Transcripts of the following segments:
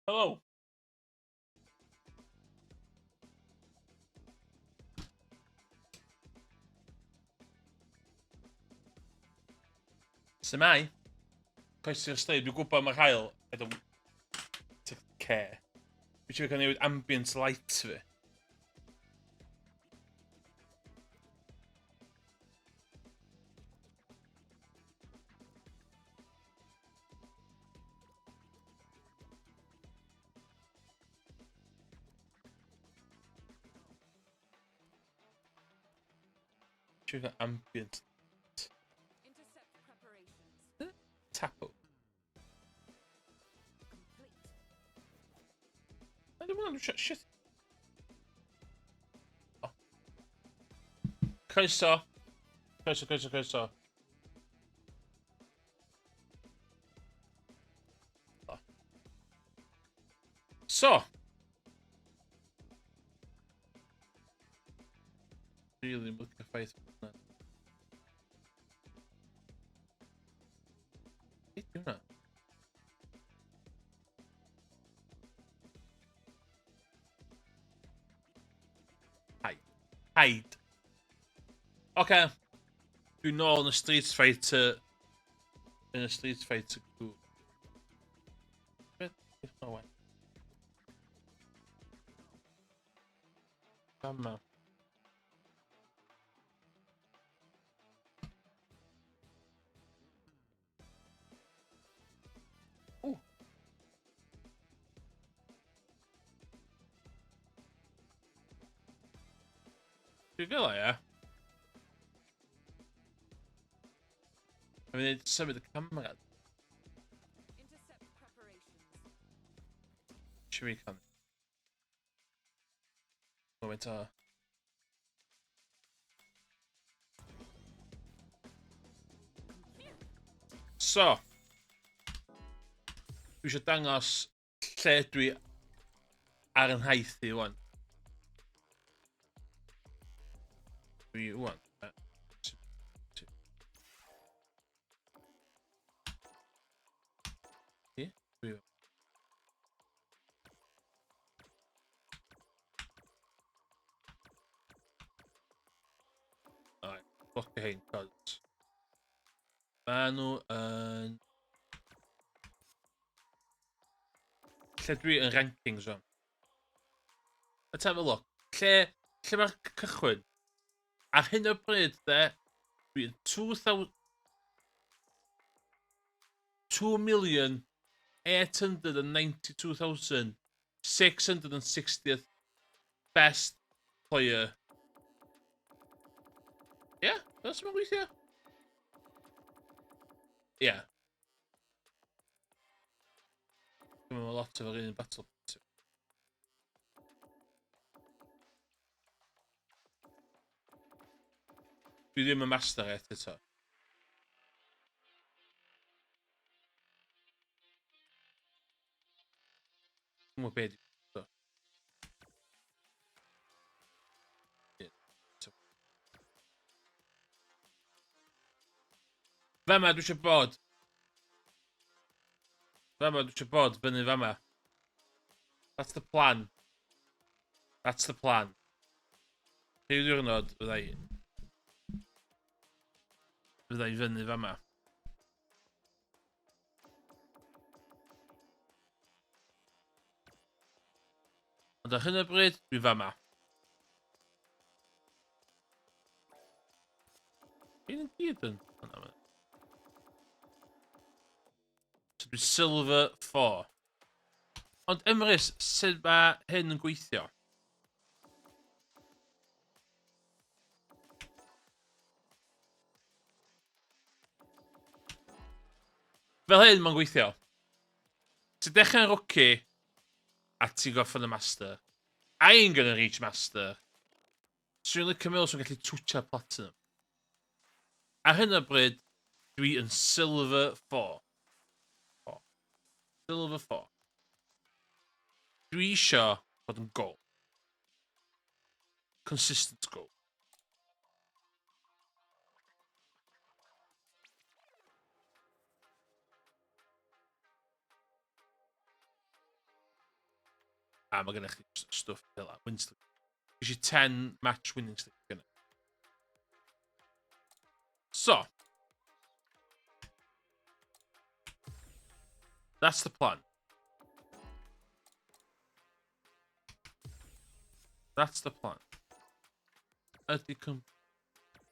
Hello. Semai. Coesi'r steid, dwi'n gwybod mae'r hael. I don't care. Dwi eisiau cael newid ambient light fi. Eisiau cael ambient Intercept preparations. tapo. Complete. I don't know, shit. Oh. Croeso. Croeso. Oh. So. Really looking for faith. Beth yw hwnna? Hide. Okay. Dwi'n nôl yn y Street Fighter. Yn y Street Fighter group. Beth yw hwnna? Fama. Ooh. Dwi'n fel ia. I mean, symud y camera. Intercept preparations. Siw fi can. Moment o. So. Dwi eisiau dangos lle dwi ar yn haith i wan. Dwi wan. Dwi wan. Alright, blocio hein, cos. Ma' nhw yn... Lle dwi yn rankings rwan. Let's have a look. Lle mae'r cychwyn? Ar hyn o bryd, de, dwi yn 2,892,660th best player. Yeah, that's mae'n gweithio. Yeah. Dwi'n meddwl lot o'r un battle. Dwi ddim yn master eto. Dwi'n meddwl beth yw. Fama, dwi eisiau bod. Fama, dwi eisiau bod fyny fama. That's the plan. That's the plan. Rhyw diwrnod fyddai fyny fama. Ond ar hyn o bryd, dwi fama. Un yn gyd yn... So dwi silver 4. Ond Emrys, sut mae hyn yn gweithio? Fel hyn mae'n gweithio. Ti'n dechrau'n rookie a ti'n goffon y master. I ain't gonna reach master. So you'n licio meddwl sy'n gallu twtio platinum. Ar hyn o bryd, dwi yn silver 4. Silver 4. Dwi eisiau bod yn gold. Consistent gold. A mae gennych chi stwff fel that. Win streak. Ys 10 match winning streak gennych. So. That's the plan. That's the plan. Ydy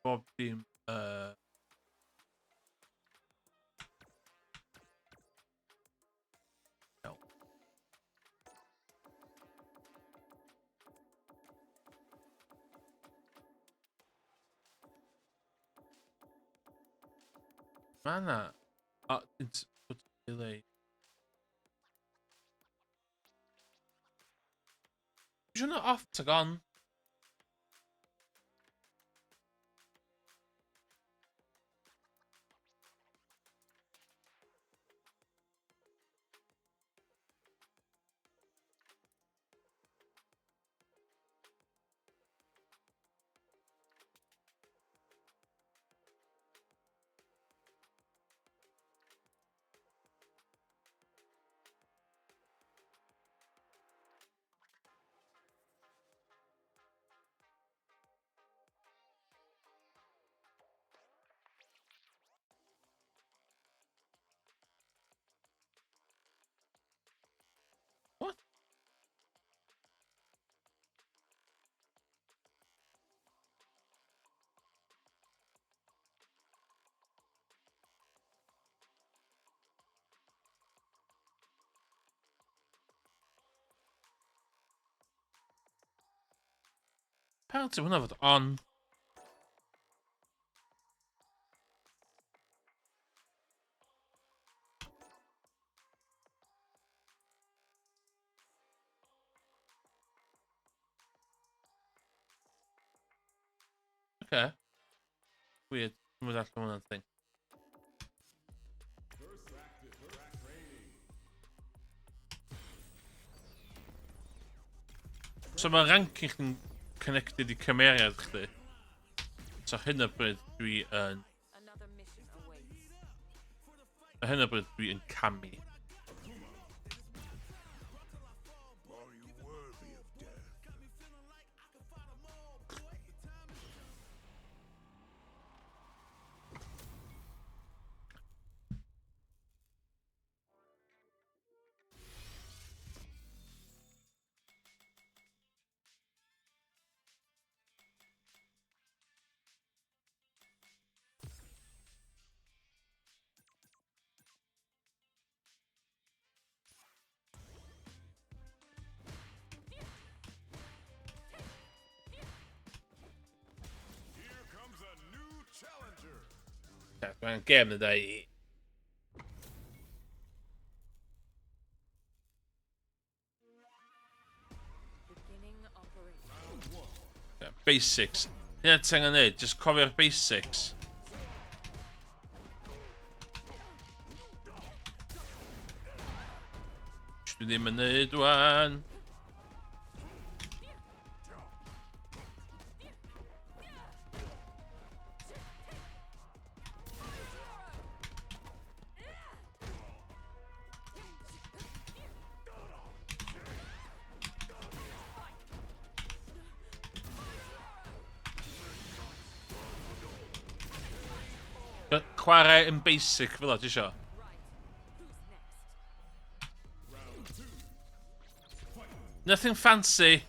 bob dim... No. Mana. It's delay. Is hwnna off to gone? What? Apparently hwnna fod on. Okay. Weird. With that one thing. So mae ranking chi'n connected i cymeriad chdi. So hyn o bryd dwi yn... Another mission awaits. Hyn o bryd dwi yn camu. Mae'n gêm na dau i. Beginning operation. Basics. Hynna ti'n angen neud, just cofio'r basics. Dwi ddim yn neud wan. Chwarae yn basic fel o, ti isio? Nothing fancy.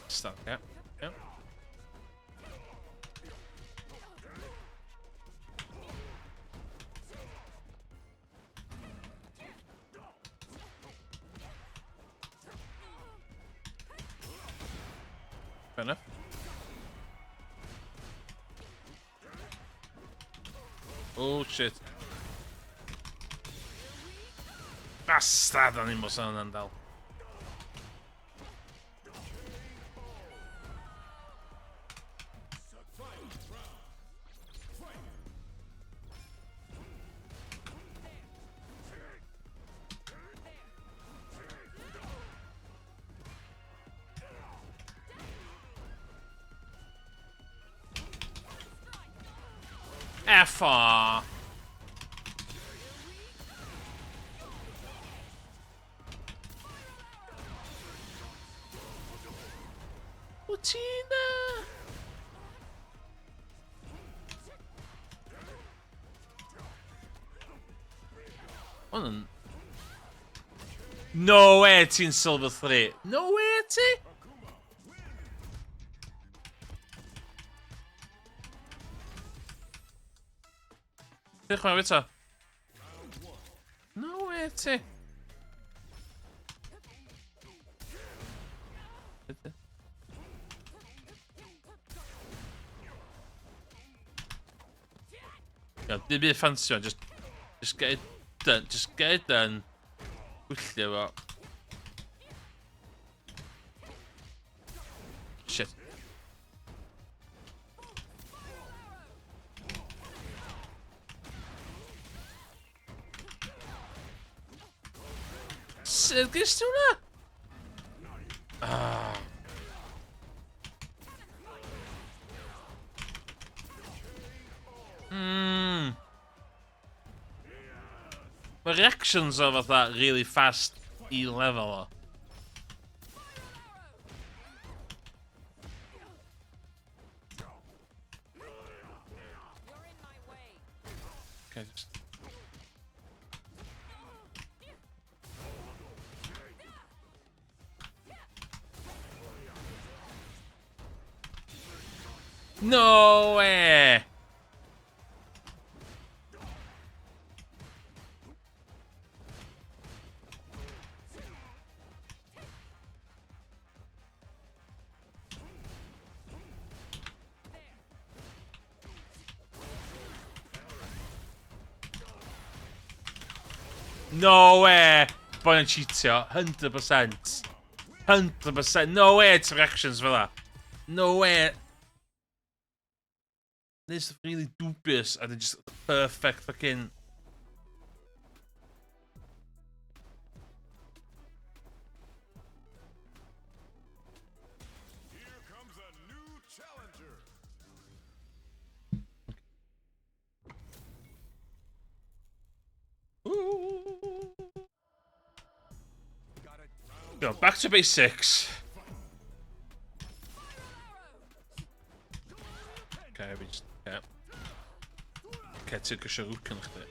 Stop, yeah. Yeah. Fair enough. Oh shit. Bastard, o'n i'n mos o'n dal. F off. Tina! Hwn. No way ti'n Silver 3. No way ti? Diolch yn fawr eto. No way ti. Yeah, dim byd fancy one, just get it done, just get it done. Gwyllio fo. Shit. Sut gys ti hwnna? Ah. Mae reactions o fatha really fast i level o. You're in my way. Okay, just... No way! No way! Bo'n yn cheatio, 100%. 100%. No way it's reactions fel that. No way. This really dubious and then just perfect fucking... Here comes a new challenger. Go, back to basics. Okay, we just... Yeah. Okay, ti'n gysio rwcan chdi.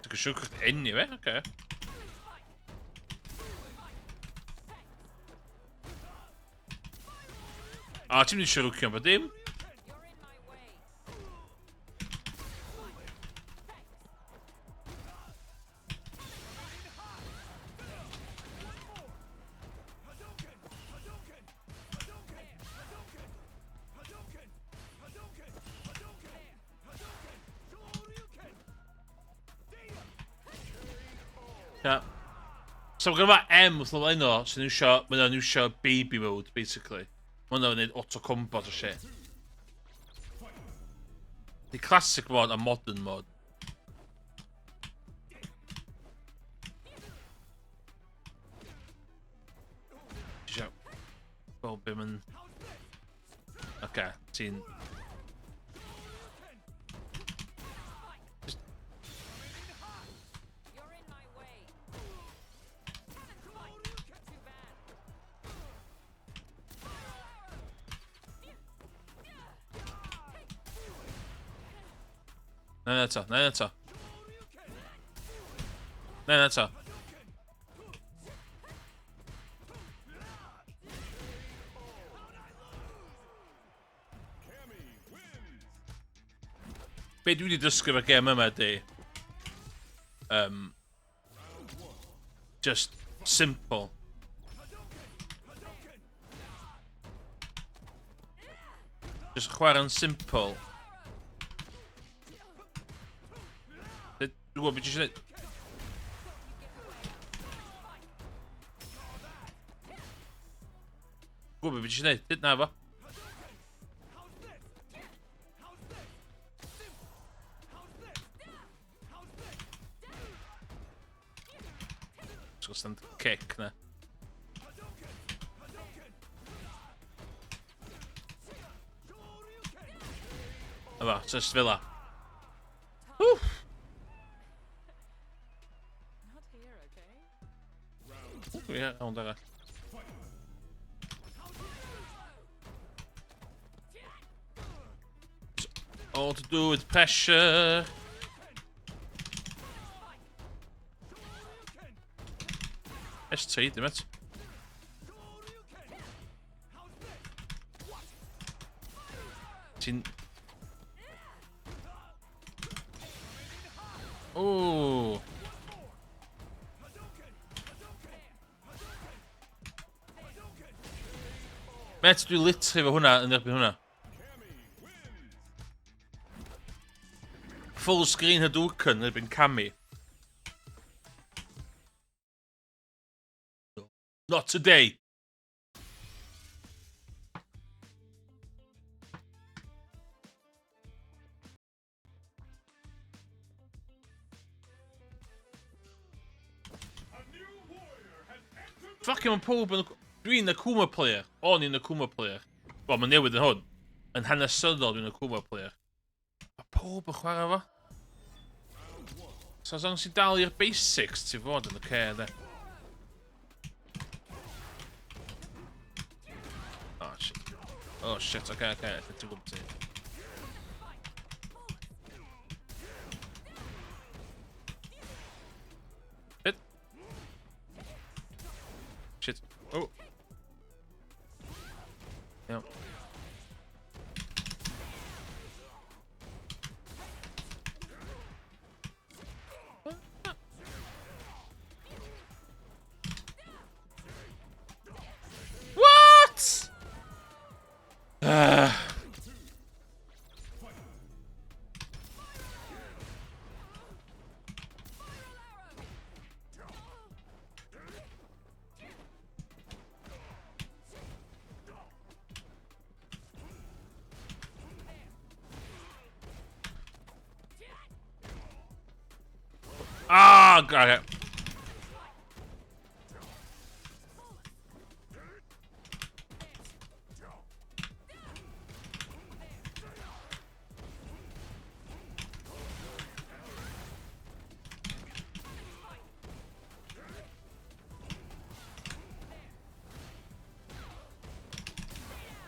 Ti'n gysio rwcan anyway, okay. Ah, ti'n mynd i siarad rwcan, bod dim? You're in my way. Yeah. So gyda fa M wrth o flaen o, sy'n iwsio, mae'n iwsio baby mode, basically. Mae'n wneud auto-combat o shit. The classic mode a modern mode. Tisio... Wel, be mae'n... Oce, ti'n... You're in my way. Too bad. Na eto, na eto. Na eto. Be dwi wedi dysgu o'r gem yma di... Just simple. Just chwarae'n simple. Dwi'n gwybod beth eisiau neud. Dwi'n gwybod beth eisiau neud. Dyd na fo. Stand kick na. Efo, just fel la. Not here, okay? Ie, ond arall. All to do with pressure. S3, damn it. Oh. Met, dwi literally efo hwnna yn erbyn hwnna. Full screen Hadouken yn erbyn Cammy. Not today. Fucking mae pob yn... Dwi'n Akuma player. O'n i'n Akuma player. Wel, mae newid yn hwn. Yn hanesyddol dwi'n Akuma player. Mae pob yn chwarae fo. So as long as i dal i'r basics, ti fod yn y care, de. Oh, shit. Oh, shit, okay. Ti'n gwybod ti. Shit. Shit. Oh. Yeah. What? Ah, got it.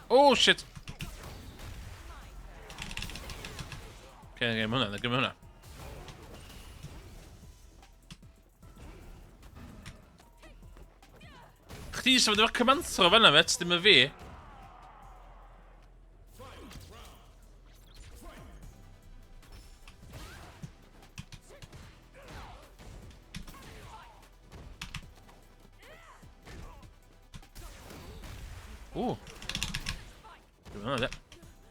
Oh shit. Okay, give me hwnna. Chdi sef efo'r cymanthro fan'na, met, dim y fi. Ooh. Give me hwnna, de.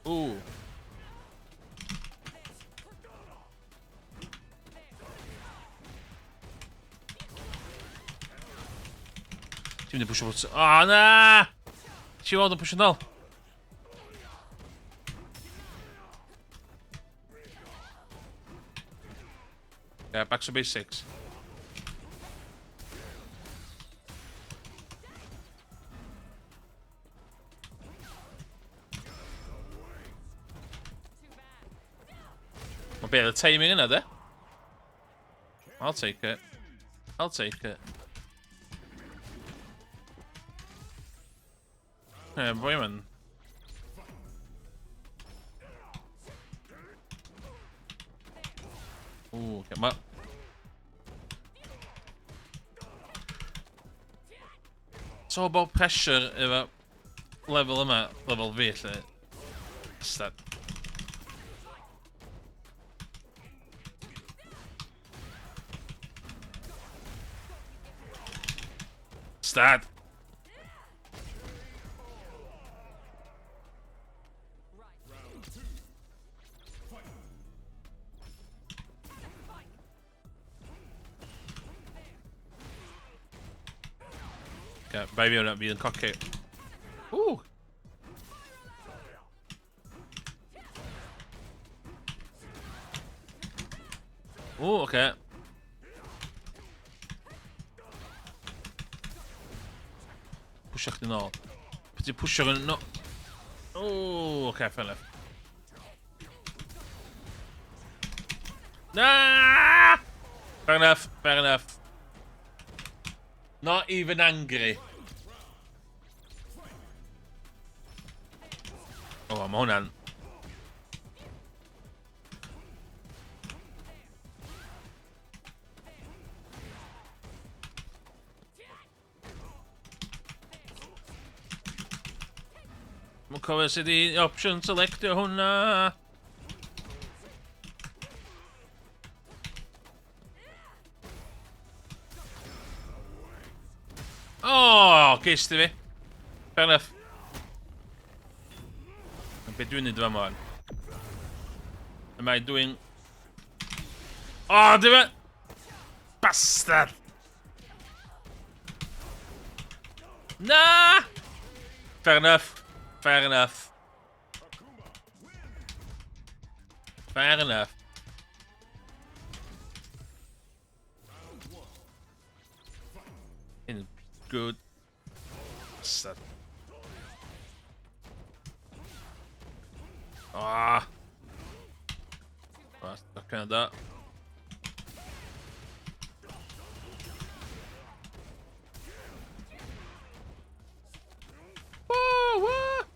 Ooh. Ti'n mynd i pwysio bwt... O, na! Ti fod yn pwysio nôl. Yeah, back to basics. Mae beth y timing yna, de? I'll take it. I'll take it. Yeah, boy, man. Ooh, get him up. It's all about pressure efo level yma, level fi, lle. Stad. Stad. Okay, baby on that being cocky. Ooh. Ooh, okay. Push chdi nôl. Pwy ti'n pwysio gan... No. Ooh, okay, fair enough. Nah! Fair enough, fair enough. Not even angry. Oh, mae hwnna'n... Mae'n cofio sydd i option selectio hwnna. O, geist i fi. Fair enough. Be dwi'n neud yma mo'n? Am I doing... O, dim e! Bastard! Na! Fair enough. Fair enough. Fair enough. In good. Bastard. Ah. Well, that's kind of that. Whoa, whoa.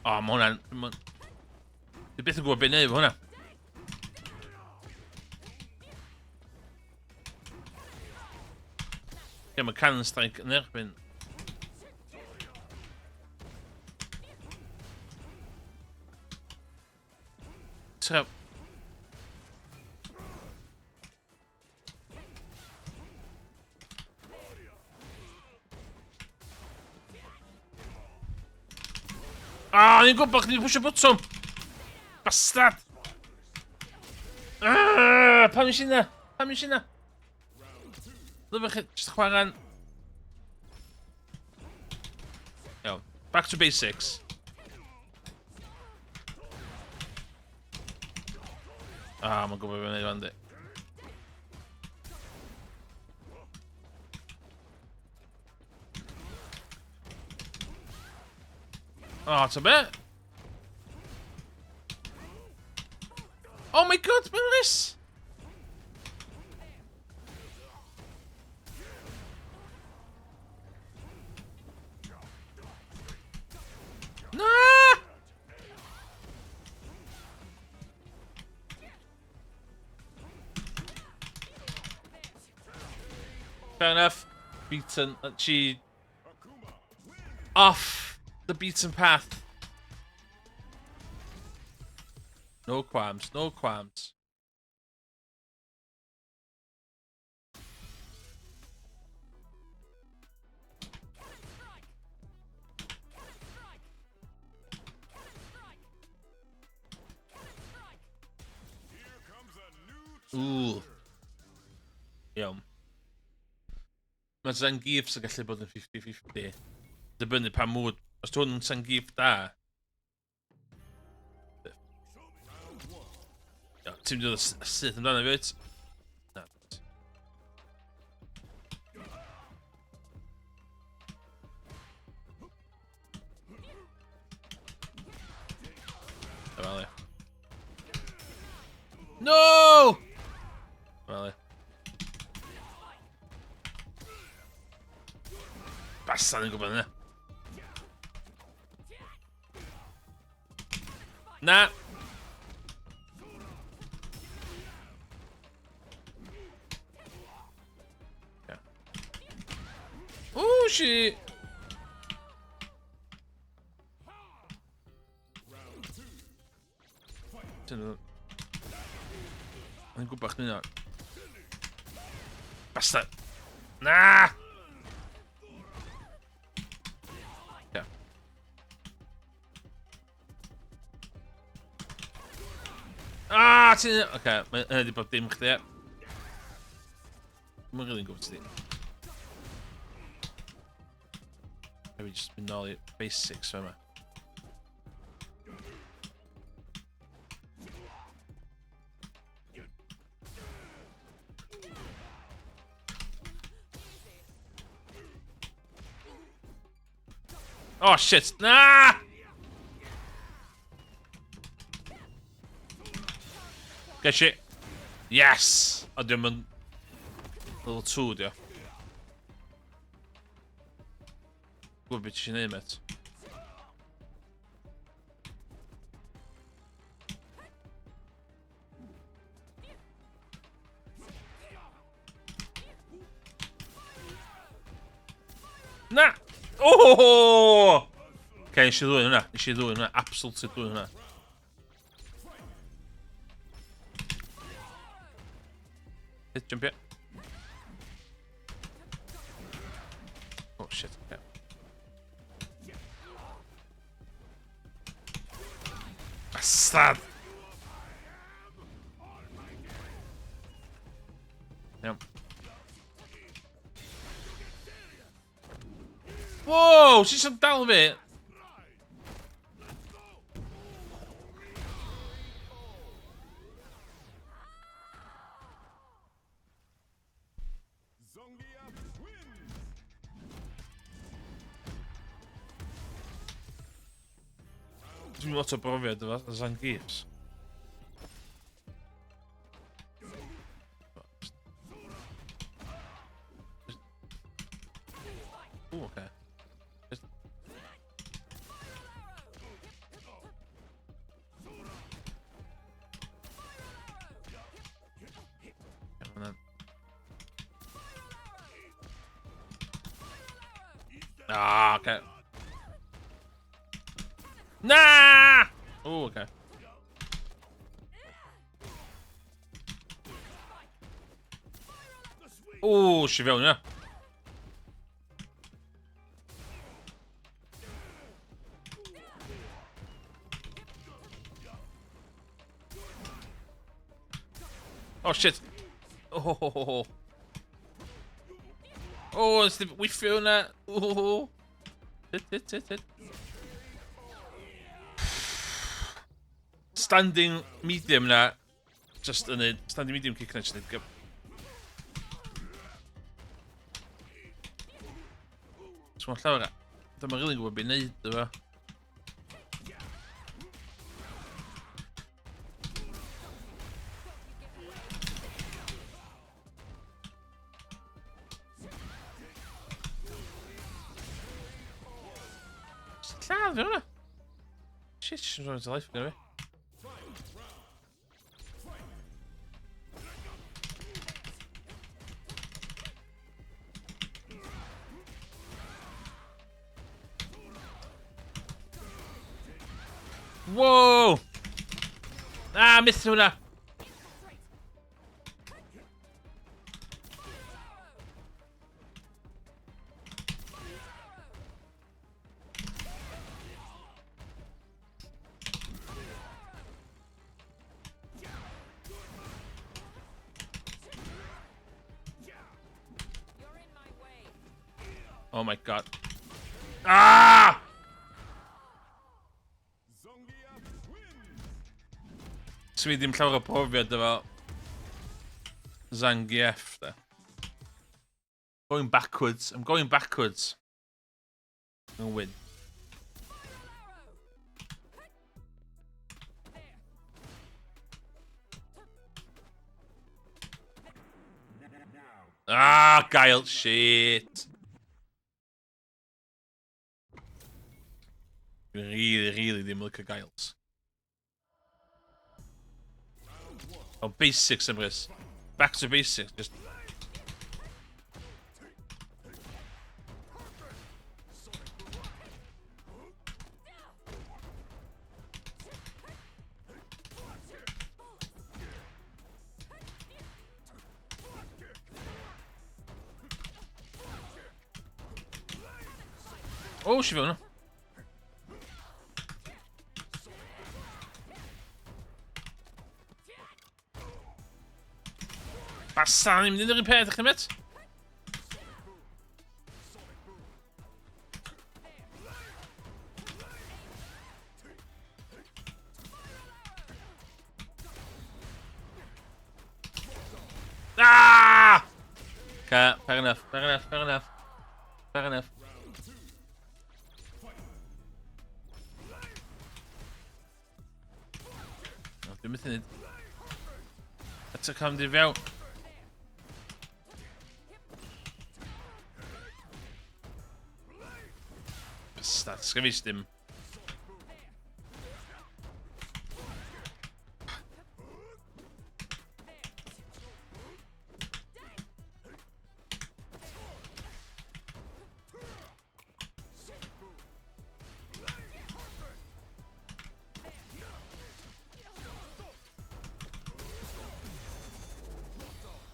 Oh, ma' hwnna'n... Dwi byth yn gwybod beth neud efo hwnna. Ie, mae Cannon Strike yn erbyn. Tref. Ah, ni'n gwybod chdi wedi pwysio bwtwm! Bastard! Pam nes i na? Pam nes i na? Lyfrach chi, jyst chwarae'n... Iawn, back to basics. Ah, mae'n gwybod beth yn ei di. Oh, ta be? Oh my god, mae'n ris! Na! Fair enough. Beaten, she... Off the beaten path. No qualms, no qualms. Here comes a new Ooh. Iawn. Mae Zangief sy'n gallu bod yn 50-50. Dibynnu pa mwyd. Os dwi'n yn Zangief da. Ti'n mynd i'r syth amdano fi, wyt? Na. Wel, ie. No! Wel, ie. Bastard yn gwybod yna. Na! Ooh, shit! Yn gwybod chdi na. Bastard! Na! Yeah. Ah, ti'n... Oce, mae hynny di bod dim chdi, ie. Mae'n rili'n gwybod ti. Maybe just mynd nôl i basics fe yma. Oh shit! Na! Get shit. Yes! O, diolch yn... Little 2, diolch. Gwybod beth ti'n neud, met. Na! Oh! Okay, nes i ddwy hwnna. Nes i ddwy hwnna. Absolutely ddwy hwnna. Hit, jumpio. Oh, shit. Okay. Bastard! Iawn. Wow! Sut sy'n dal fi? Zongia wins. Dwi'n lot o brofiad efo Zangiefs. Ooh, okay. And then... Ah, okay. Nah! Oh, okay. Oh, si fewn, ia. Oh, shit. Oh, oh, it's the... We fewn that. Oh. Hit. Standing medium na. Just yn y standing medium kick na. Just yn... So mae'n llawer... Dyma rili'n gwybod beth i wneud efo. Lladd fi hwnna. Shit, sy'n rhoi to life gyda fi. Whoa! Ah, missed hwnna. You're in my way. Oh my god. Ah! Zongia wins. So fi ddim llawer o profiad efo Zangief, de. Going backwards. I'm going backwards. I'm gonna win. Ah, Guile, shit. Really ddim licio Giles. Oh, basics, Emrys. Back to basics, just... Oh, si fewn o. Basta, ni'n mynd i'n yr un peth, eich met? Ah! Okay, fair enough. Oh, dwi'n mynd i wneud. Eto cam di fewn. Bastard, sgafis dim.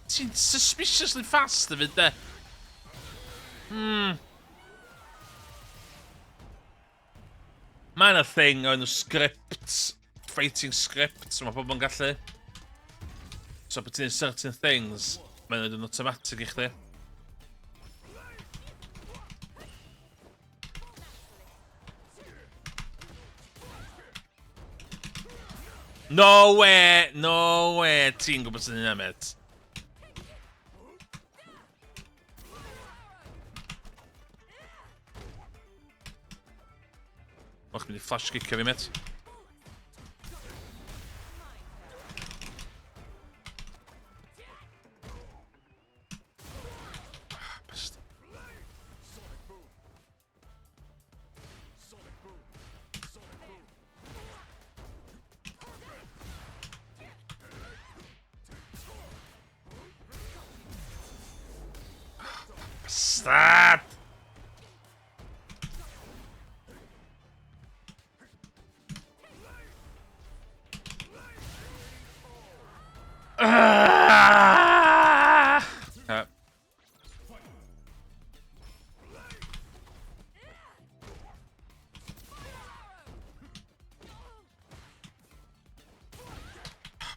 Ti'n suspiciously fast y fyd de. Mae yna thing o'n scripts, fighting scripts, mae pobl yn gallu. So, bod ti'n certain things, mae'n yn automatic i chdi. No way! No way! Ti'n gwybod sy'n hynna, met. O'ch mynd i flash kickio fi, met. Best. Bastard!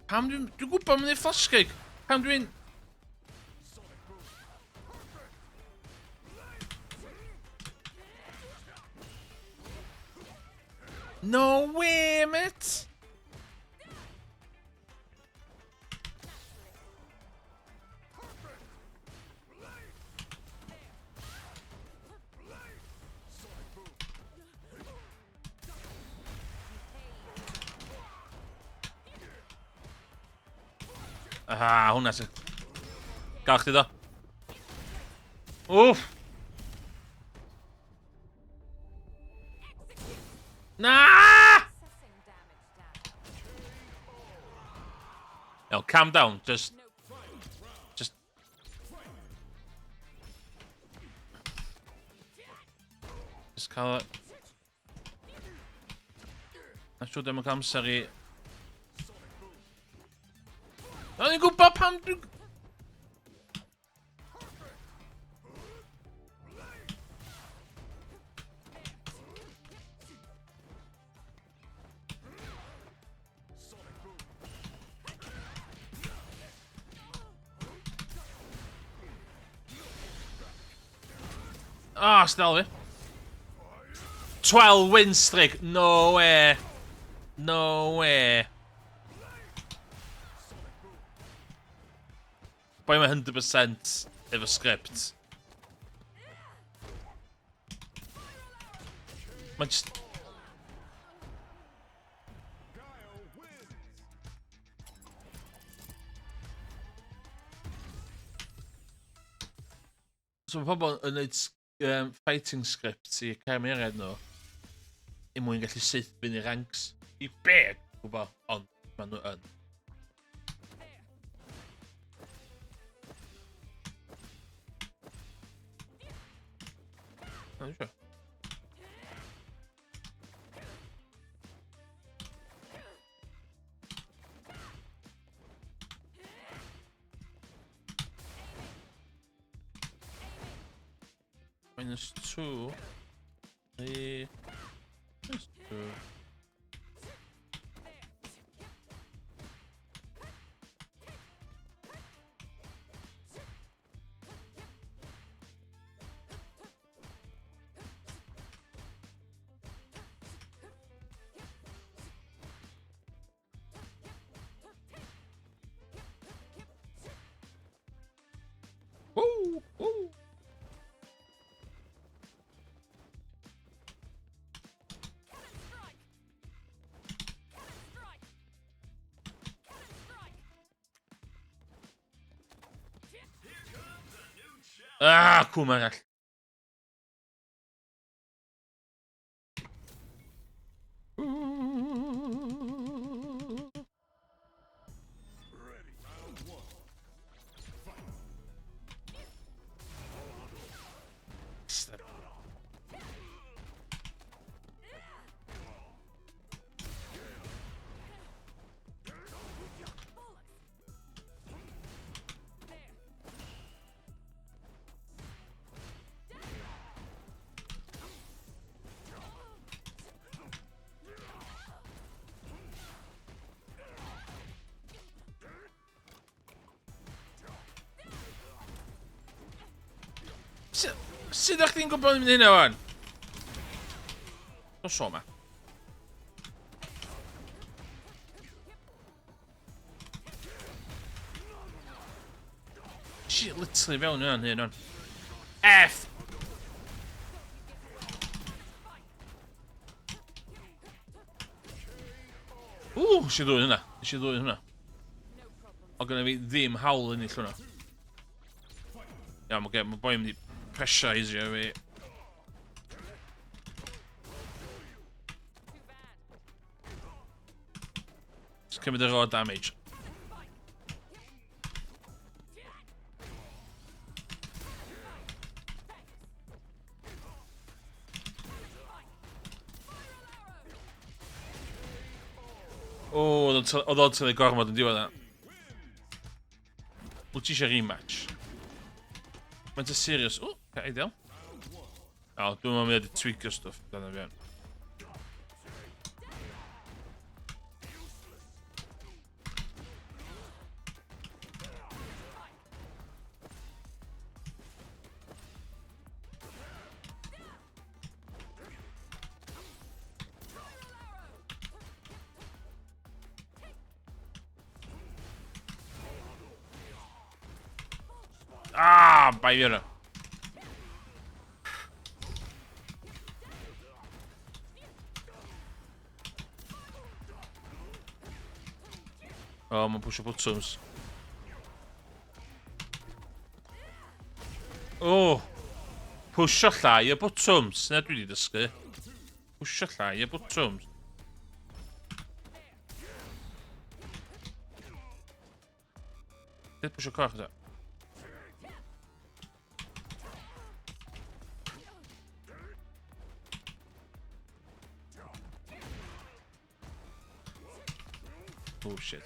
Pam dwi'n gwybod mynd i'r flash kick? Pam dwi'n... No way, mate! Aha, hwnna sy'n... Gael chdi do. Wff! Na! Assessing damage down. No, calm down. Just... Just cael... Na siw ddim yn cael amser i... O'n i'n gwybod pam dwi'n... Ah, stel fi. 12 win streak. No way. No way. Boi mae 100% efo script. Mae'n just... Guile wins. So mae pobl yn neud fighting scripts i cameriad nhw i mwyn gallu syth fynd i ranks. I be? Gwybod, ond maen nhw yn. Dwi'n siŵr. -2. -2. Woo! Woo! Ah, cwm arall. Sut ydych chi'n gwybod yn mynd hynna wan? Os o ma. Shit, literally fewn yna'n hyn o'n. F! Nes i ddwy'n hynna. O gynna fi ddim hawl yn ill hwnna. Iawn, mae boi yn mynd i pressurize fi. Just cymryd y raw damage. Oedd o'n tylu gormod yn diwedd yna. Wyt ti eisiau rematch? Mae'n serious. O, ideal. O, dwi'n mynd i tweakio stwff. Dyna fi yn. Bai fi yna. O, mae'n pwysio buttons. O! Pwysio llai y buttons. Na dwi wedi dysgu. Pwysio llai y buttons. Dyd pwysio coch yda. Oh shit.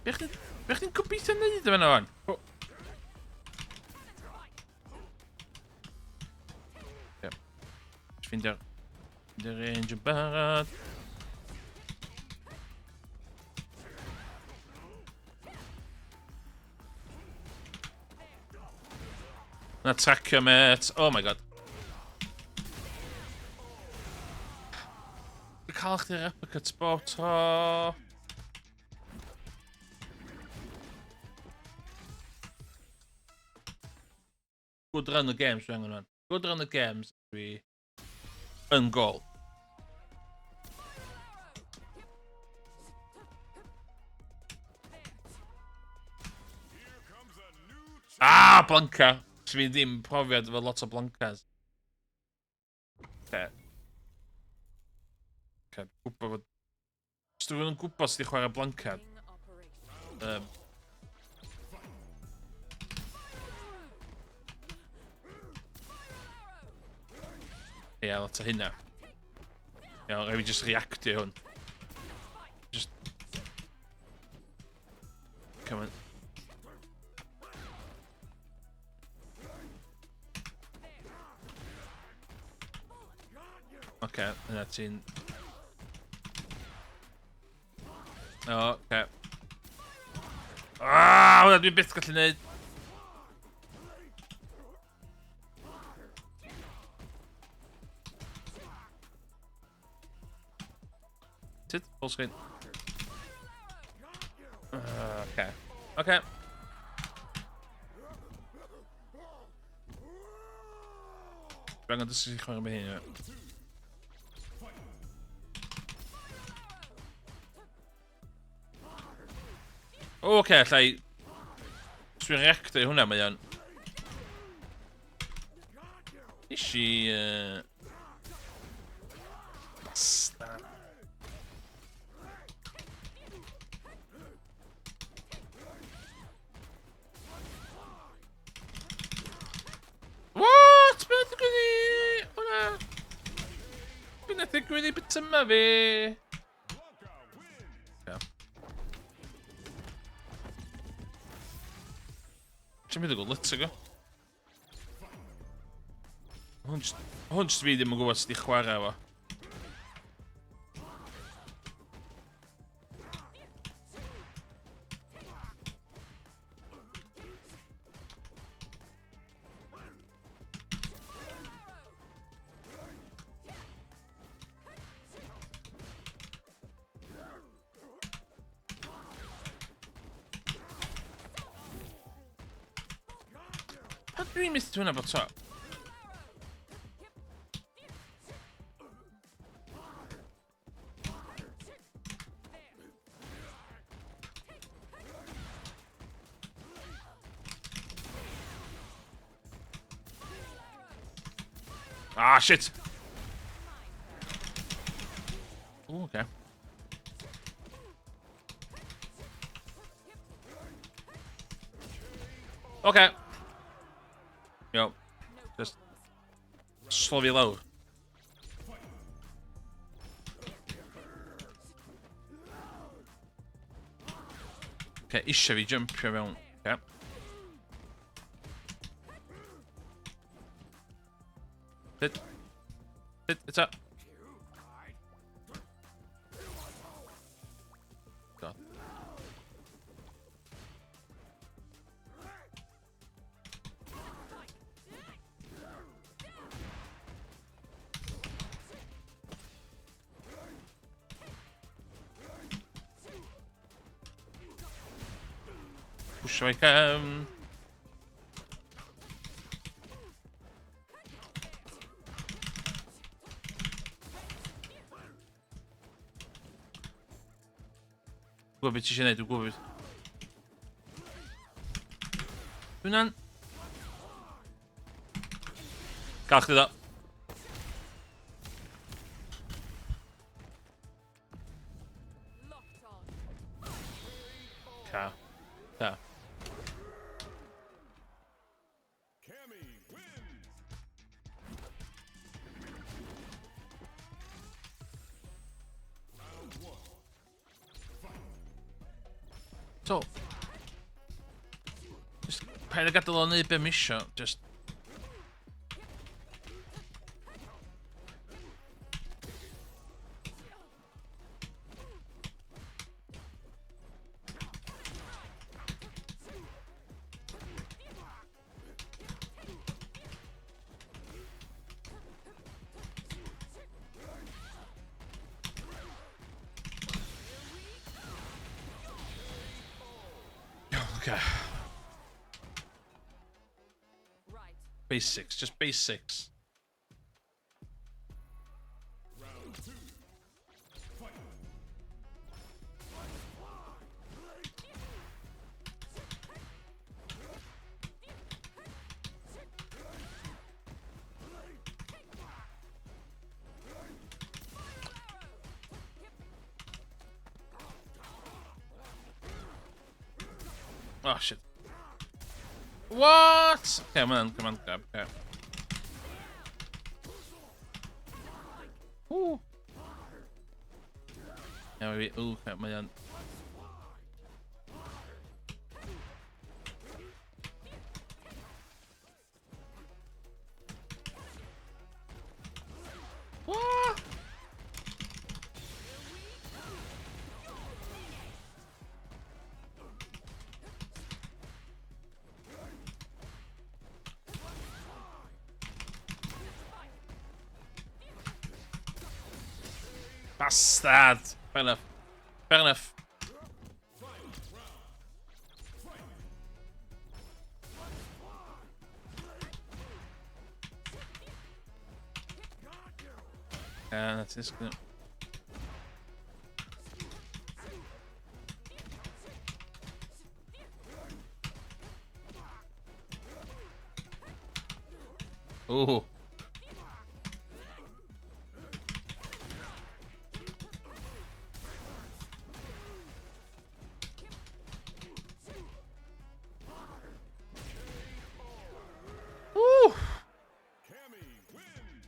Be chdi'n gobeithio neud efo hwnna wan? Yep. Ffeindio range yn barod. Na tracio met. Oh my god. Cael chdi'r uppercut bob tro. Good run the games dwi angen hwn. Good run the games dwi yn gol. Blanca! Fi ddim profiad efo lot o blancas. Gwybod fod... Os dwi'n gwybod sydd i chwarae blancad. Ie, lot o hynna. Ie, rhaid fi just reactio hwn. Just... Come on. Oce, yna ti'n... O, oce. Hwna dwi'n byth gallu neud. Tyd, full screen. Oce. Oce. Dwi angen dysgu chi chwarae med hyn. Oce, llai... Os dwi'n reactio i hwnna, mae o'n... Ishi... Basta. What? Beth ydw i? Hwnna... Beth ydw i bit yma fi? Ti'n mynd i gwrdd lytio go? Hwn jyst fi ddim yn gwybod sut i chwarae efo. Dwi'n mynd i hwnna bod to. Ah, shit! Ooh, okay. Okay. Yo. Just slow fi lawr. Okay, eisiau fi jumpio fewn. Okay. Hit. Hit, it's up. God. Push like gwybod beth ti eisiau neud, dwi'n gwybod. Hwna'n... Gael chdi ddo. Locked on. Caw. Caw. Cammy wins. Round one. So... Just paid o gadael o neud be mi isio, just... Okay. Right. Basics, just basics. Round two. Fight. Oh shit. What? Come on, grab. Okay. Ooh. Yeah, maybe. Ooh, okay, mae o'n... What? Bastard! Fair enough. Fair enough. That's just gonna... Ooh. Ooh. Cammy wins.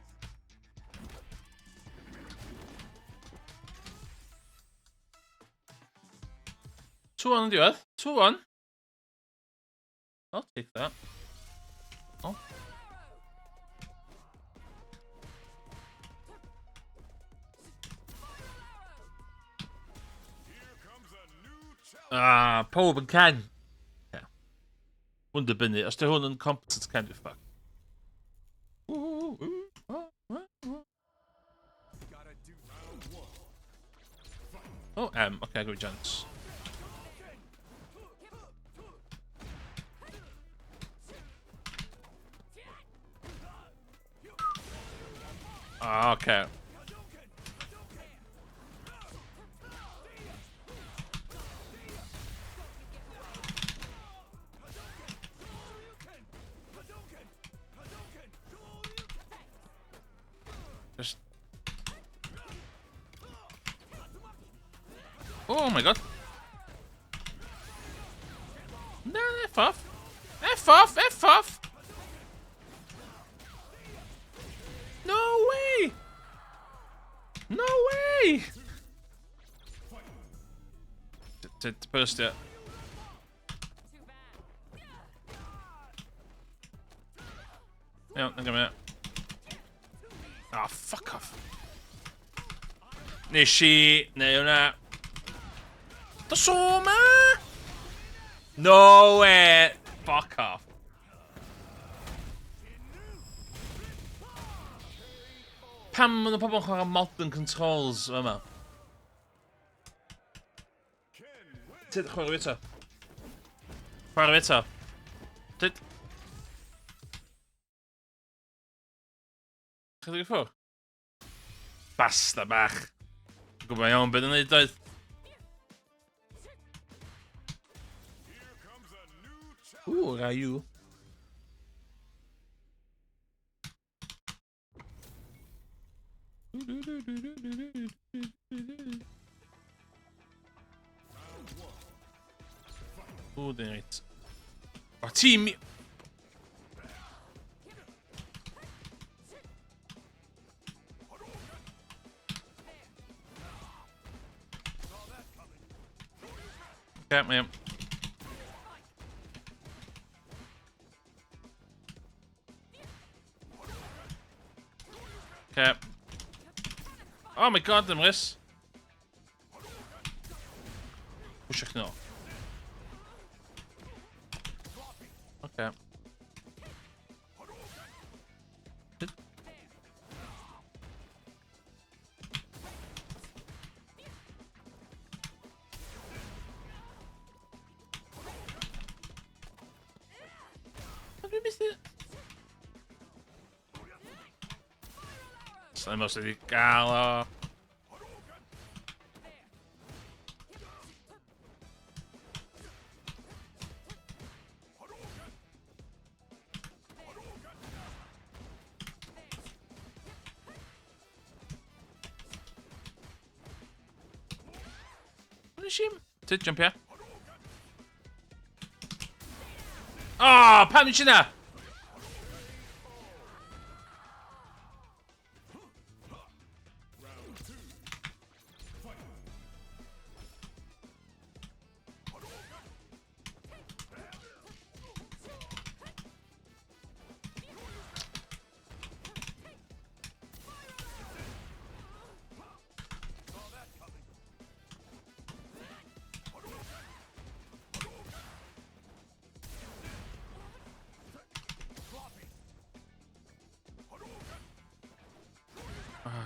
2-1 yn diwedd. 2-1. I'll take that. Oh. Here comes a new challenge. Ah, pob yn can. Yeah. Wonder bynnu. Os dy hwn yn competent can do fuck. Gotta do round one. Oh, okay, I go with Jones. Okay. Just... Oh my god. No, F off. F off, F off. No way. No way. To post it. Too bad. Hang on, hang on a minute. Ah, fuck off. Nishi, nej hon Då så No way. Fuck off. Pam maen nhw pobl yn chwarae modern controls yma? Tid, chwarae fi eto. Chwarae fi eto. Tid. Chydig i ffwr? Basta bach. Gwybod iawn beth yn neud doedd. Ooh, Ryu. Ooh, right. Oh, team. Okay, man. Okay. Oh my god, the Riss. Push ich noch. Okay. Have you missed it? Så måste vi gala. Punish him. Tid, jump here. Ah, punish him.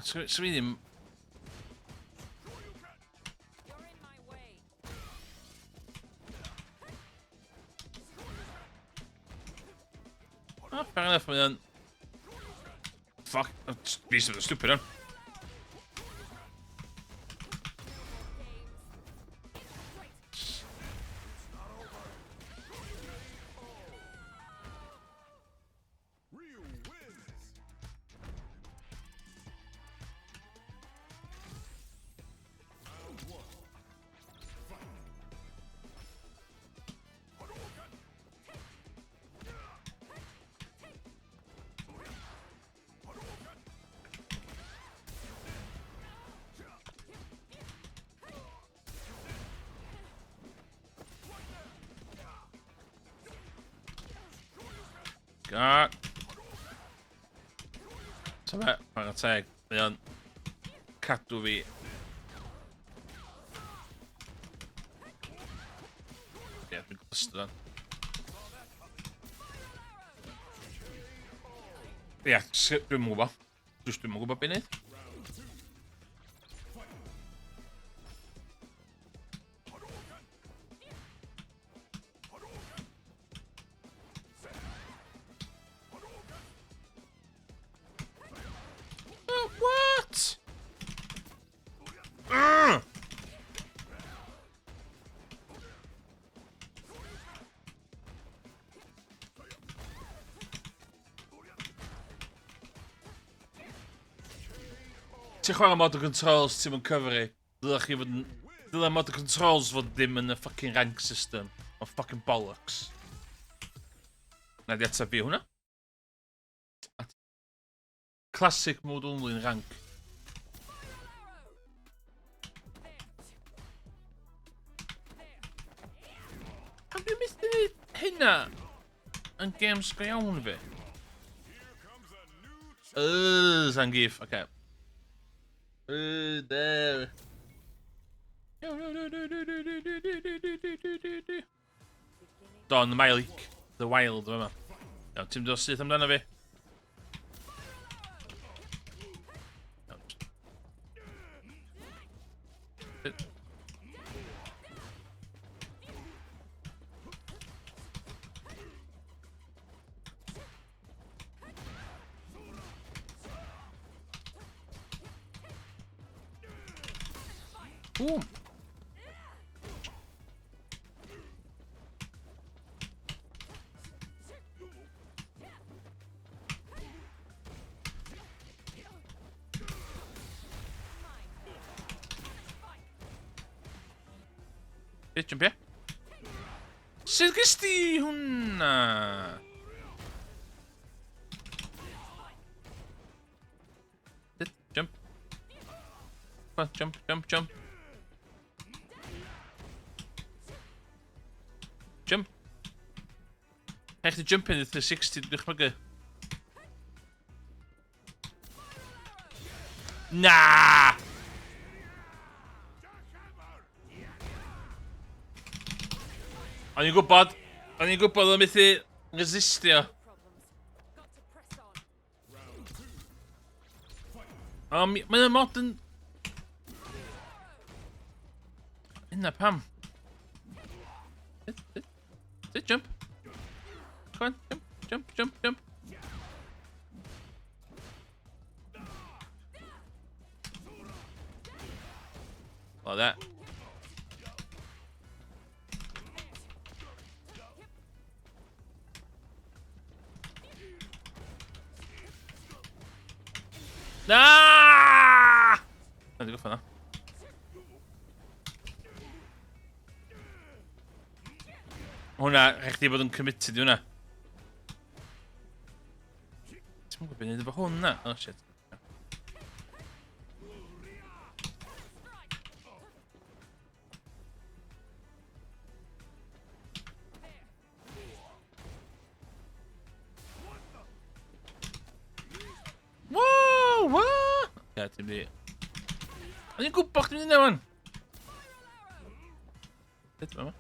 Så vi ddim... You're in my way. Ah, fair enough, man. Fuck, vi er stupid, then. Ryu wins. Round one. Fight. God. Så hvad? Man kan tage den cadw fi. Ie, dwi'n glystu dan. Ie, dwi'n mwyn gwybod. Dwi'n mwyn gwybod beth wneud. Ti'n chwarae mod o controls ti'n mynd cyfri. Dylech chi fod yn... Dylech mod o controls fod dim yn y fucking rank system. O fucking bollocks. Na di ateb fi hwnna. Classic mode only yn rank. Pam dwi'n mynd i wneud hynna yn games go iawn fi? Sa'n gif, oce. There. Don, the Mylik. The Wild, yma. Iawn, ti'n dod syth amdano fi? Boom. Jumpio. Sut gys di hwnna? Jump. Come on, jump, jump, jump. Jump. Echt de jump in de 360 dychmygu. Nah! O'n i'n gwybod o'n methu resistio. Mae'n mod yn... Hynna pam. Sit, jump. Come on, jump, jump, jump, jump. Like that. Ah! Let's go for that. Hwna, rhaid chdi bod yn committed i hwnna. Ti'n mwyn gwybod beth efo hwnna? Oh shit. Wow, wow! Ja, ti'n di... O'n i'n gwybod chdi'n mynd ewan! Beth yma?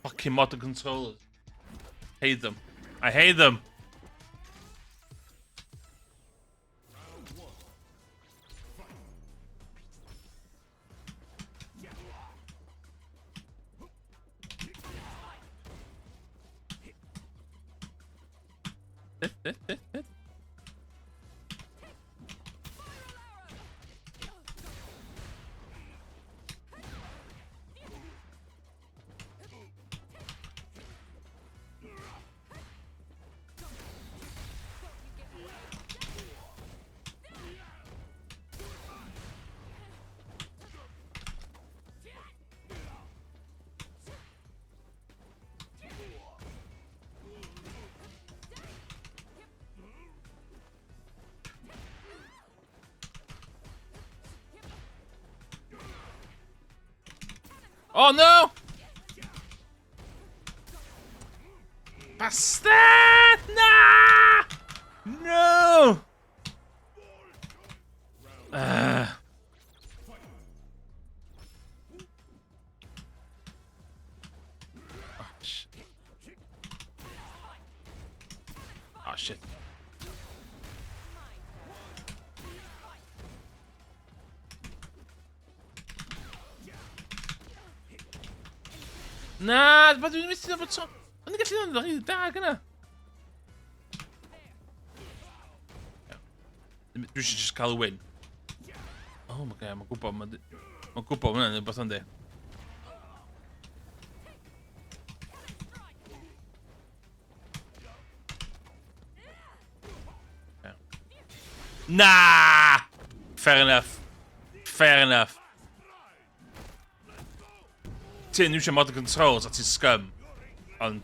Fucking modern controllers. Hate them. I hate them. Oh no! Bastard! Nah! No! Oh shit. Oh shit. Na, ma dwi'n mynd i ddod o... Ond i'n gallu ddod o da gyna. Dwi eisiau just cael y win. Oh my god, mae'n gwybod, mae'n gwybod hwnna'n rhywbeth o'n di. Nah! Fair enough. Fair enough. Ti'n iwsio mod controls a ti'n scum. Ond,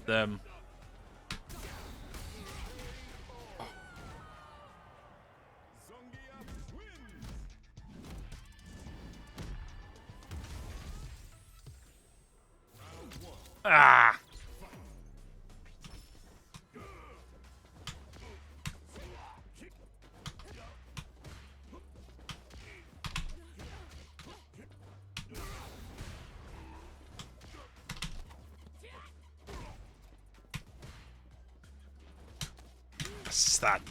Zongia wins. ah! Bastard.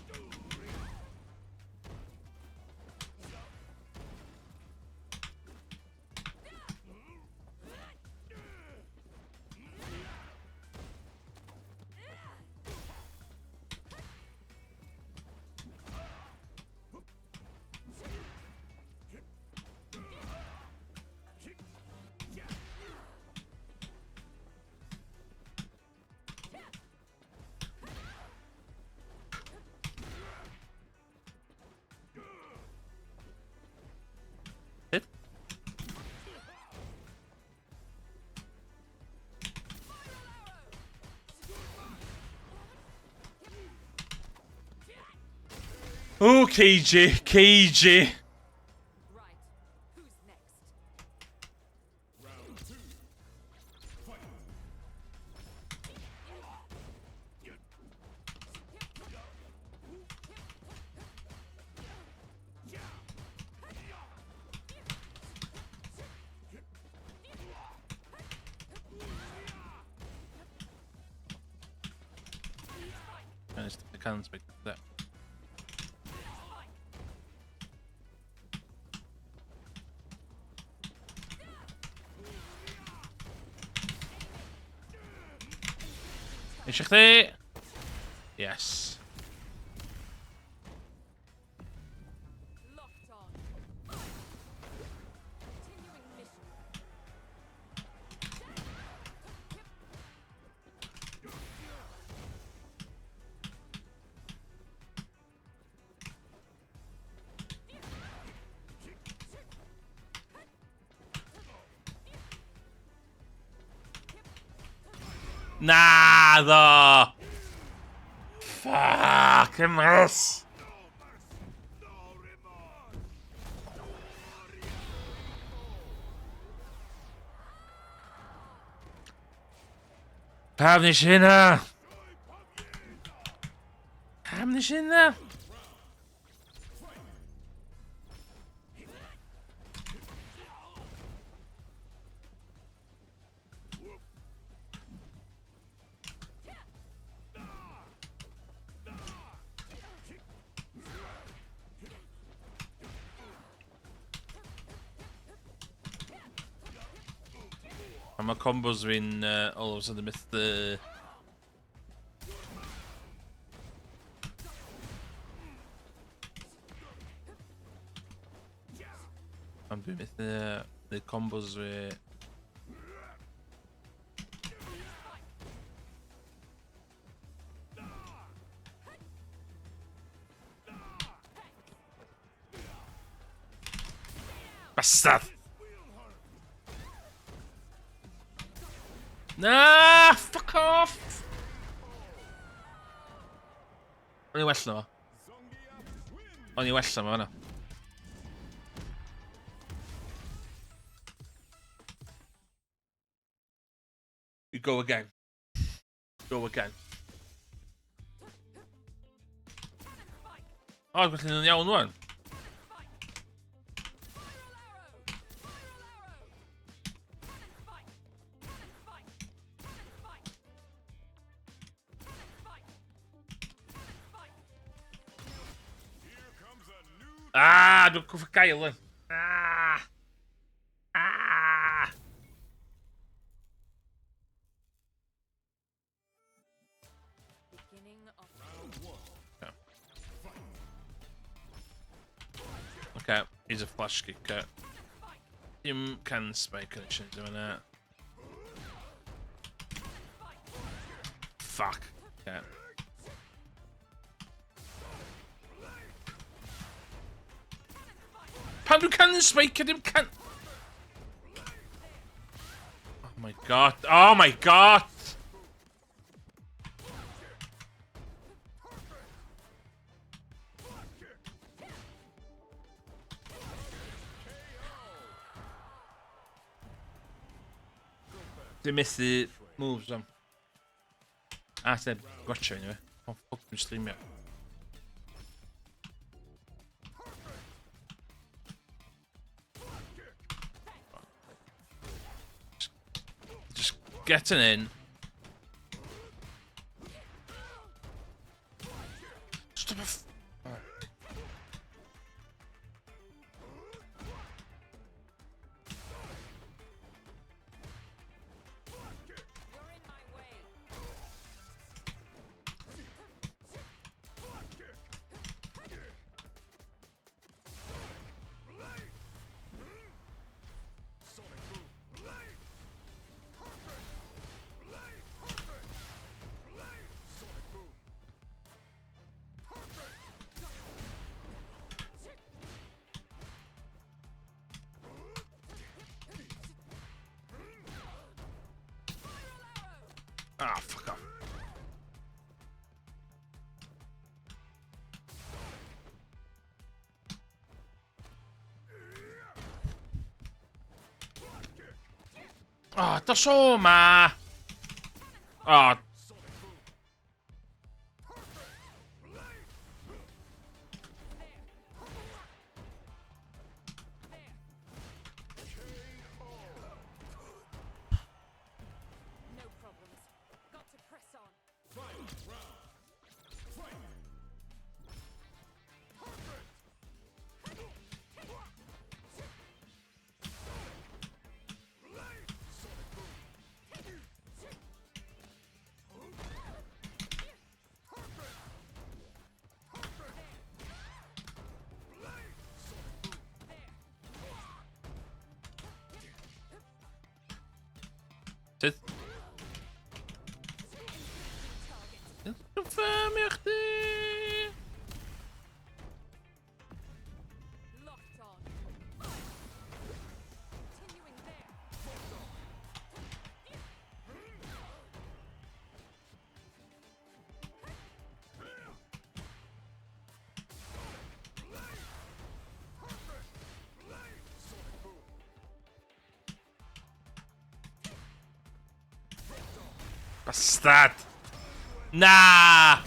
Hit. Oh, KJ, KJ. Right. Who's next? Round 2. Fight. Managed to can't speak that. Eisiau chdi? Yes. Locked on. Continuing mission. Naddo! Fucking mess! No remorse. Pam nes i hynna? Pam nes i hynna? A mae combos fi'n all of a sudden myth the... Am dwi'n myth the combos fi... Bastard! Nah, fuck off! O'n i well na fo. Zongia wins. O'n i well na fo fanna. You go again. Go again. O, dwi'n gallu yn iawn wan. Here comes a new Ah, dwi'n cwffio gael yn. Ah! Ah! Beginning of round 1. Okay, he's a flash kicker. Him can spike connection doing that. Fuck. Okay. Pan dwi'n cael yn speicio dim can... Oh my god. Oh my god! Dwi'n methu moves am. A, sef, gotcha anyway. Oh, fuck, dwi'n streamio. Just getting in. Stop a You're in my way. Ah, fuck off. Oh, dos o ma! Oh. No problems. Got to press on. Zit. Confirm chdi. Locked on. Continuing there. Bastard. Nah.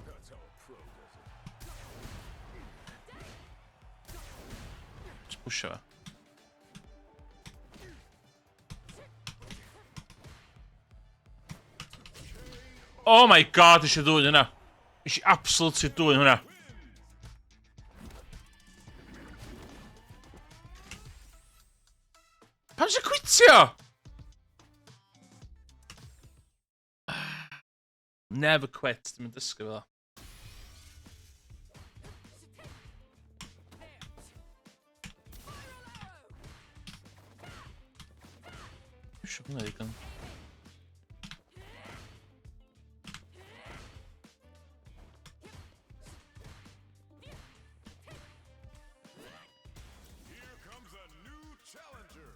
That's how a pro does it. Just push her. Oh my god, is she doing hwnna? Is she absolutely doing hwnna? Pam sy'n cwitio? Never quit, dim yn dysgu fel. Dwi'n siŵr hwnna ddigon. Here comes a new challenger.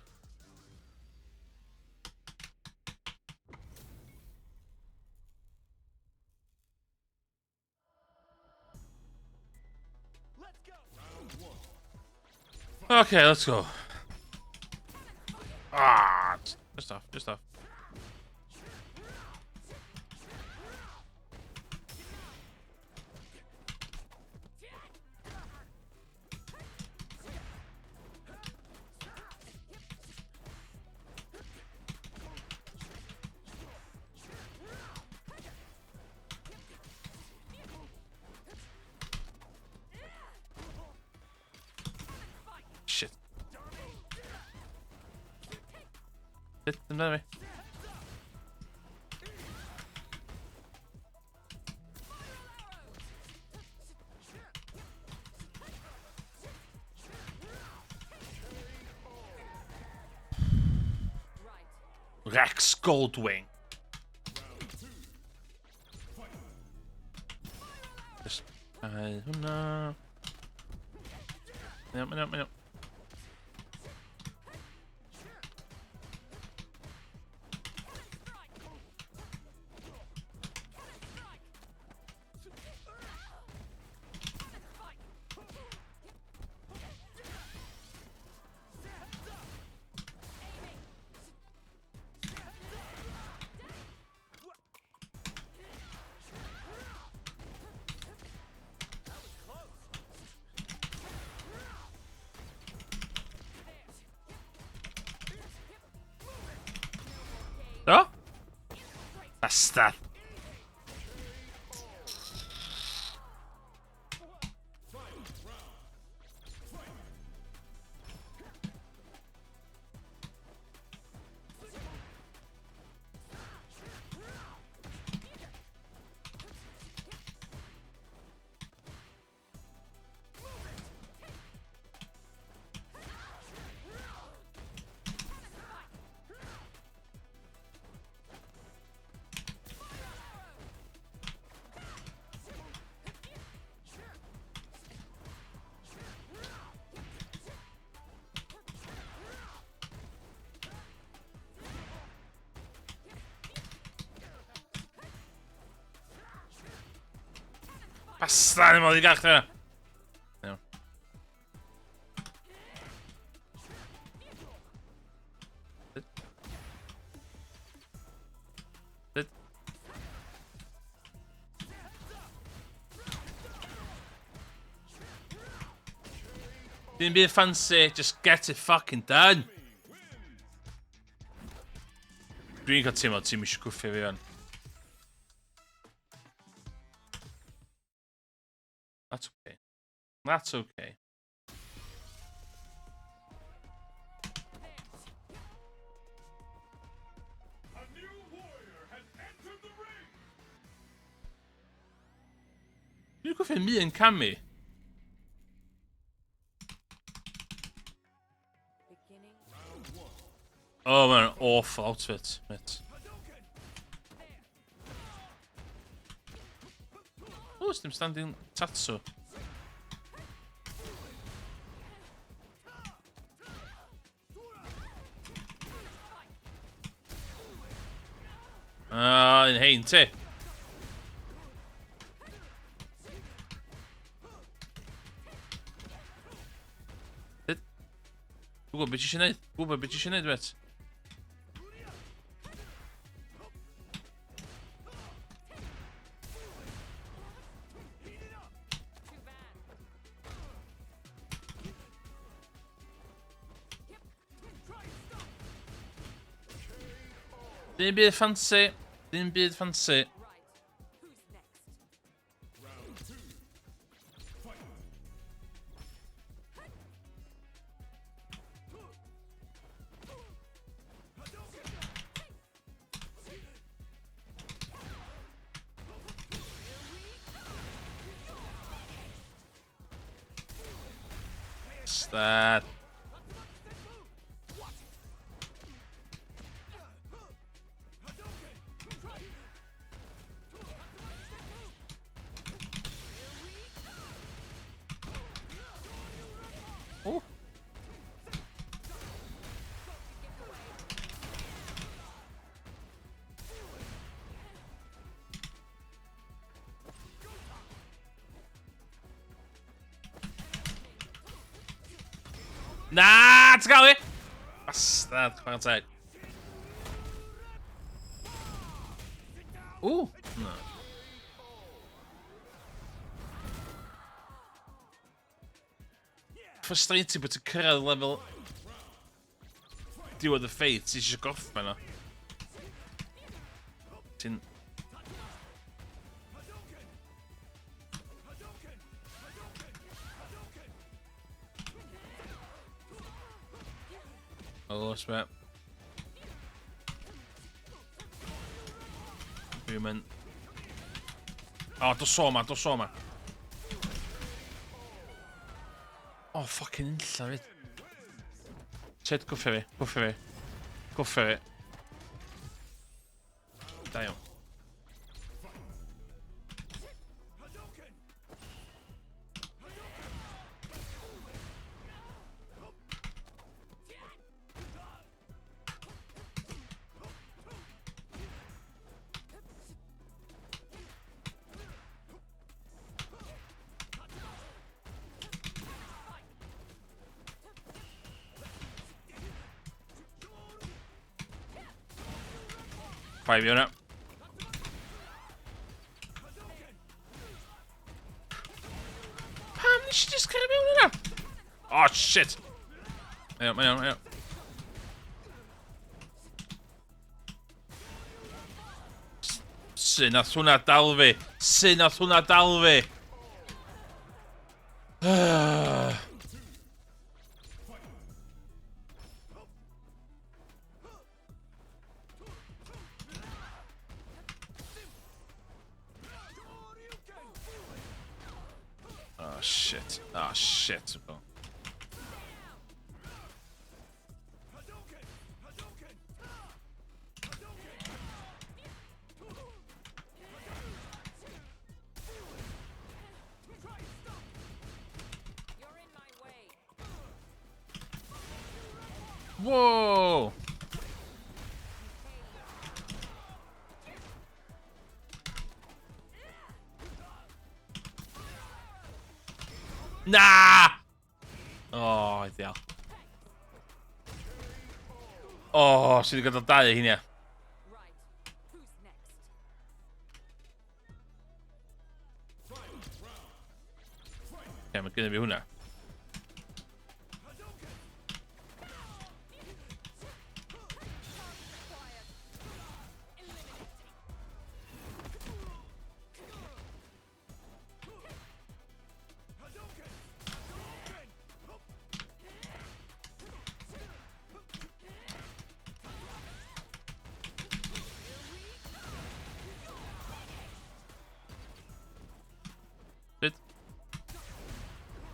Let's go. Round one. Okay, let's go. Ah, just off, just off. Shit. Hit them that way. Right. Rex Goldwing. Round two. hwnna. Mae'n iawn. Do? Bastard. Bastard, ddim oedd i gach dyna. Iawn. Dyd. Dim byd fancy, just get it fucking done. Dwi'n cael teimlo ti'n eisiau cwffio fi fan. That's okay. That's okay. A new warrior has entered the ring. Dwi'n cwffio mi yn camu. Beginning. Oh, mae'n awful outfit, mate. Oh, it's them standing Tatsu. Ah, yn hein, te. Gwybod beth eisiau neud? Gwybod beth eisiau neud, wet? Dim byd fancy. Dim byd fancy. Right. Who's next? Round 2. Fight. Stad. Oh. Nah, ti'n gael fi? Bastard, chwarae teg. Ww, no. Frustrating bod ti'n cyrraedd lefel diwedd y ffeit, ti eisiau goffa yna. Ti'n... O, swe. Dwi'n mynd... O, dos o ma. O, ffocin unlla fyd. Ted, gwffio fi. Da iawn. Fai hwnna. Pam nes i just cario mewn hwnna? Oh, shit. Mae'n iawn. Sy'n nath hwnna dal fi. Oh, shit. You're in my way. Whoa! Nah! Oh, ideal. Oh, sydd wedi gadael dau o hynny. Right. Who's next? Mae gynnu fi hwnna. Byd.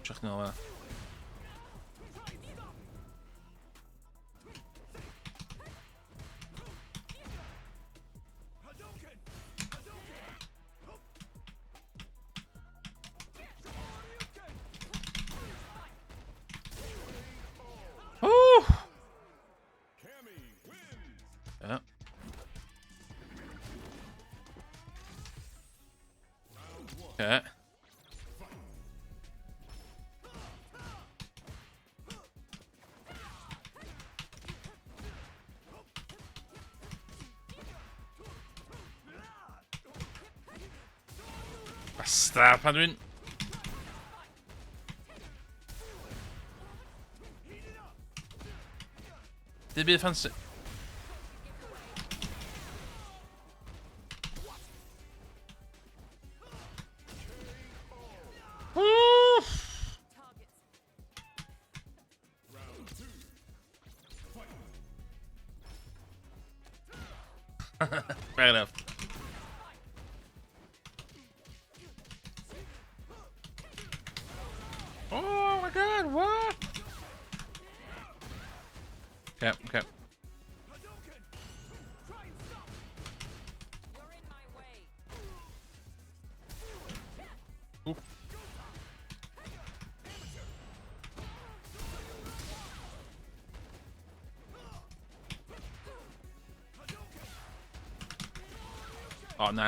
Trach nôl yna. Woo! Cammy wins. Ja. Okay. Basta, pan dwi'n... Dim byd ffansi. Woo! Targets. Fair enough. Oh my god, what? Okay. You're in my way. Oop. Oh, no.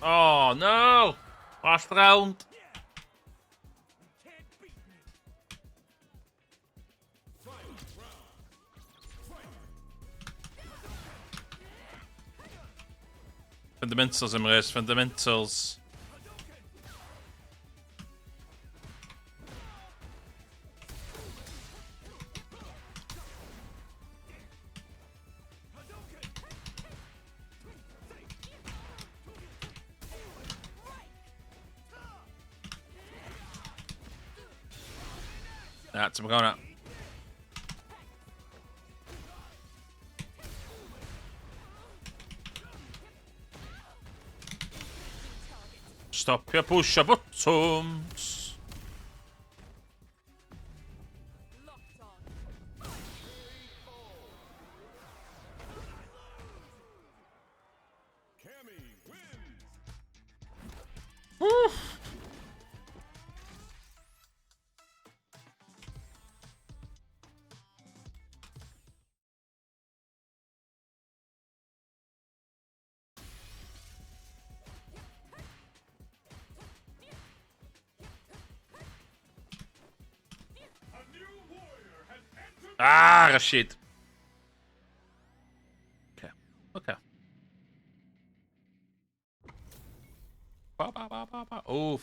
Oh, no! Last round. Fundamentals, Emrys, fundamentals. That's going up. Stop your push buttons. Locked on. Cammy wins. Woo. Ah, Rashid. Okay. Okay. Ba, ba, ba, ba, ba. Oh.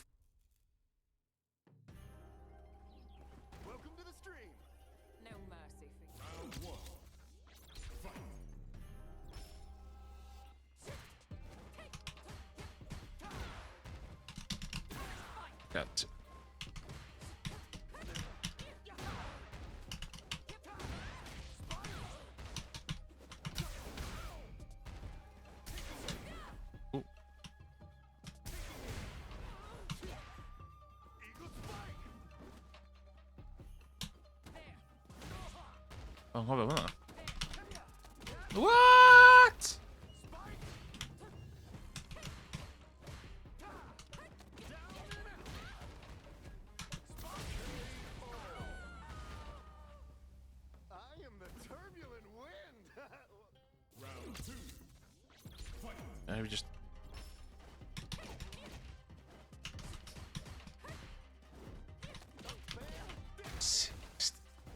Welcome to the stream. No mercy for you. Round one. Fight. Got. Ooh. Eagle spike. Oh, vad var det? What? I am the turbulent wind. Round two. Fight. We just.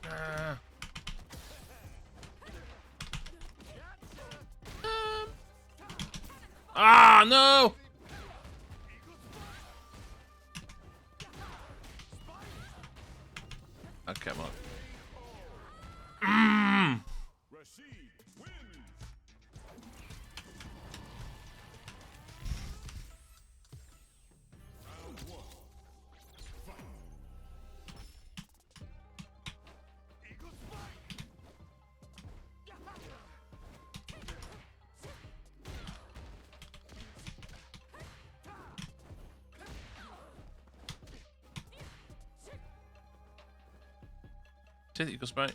Uh, Ah, no! Okay, well. Rashid wins. Round one. Fight. Eagle spike. Say that you go spike.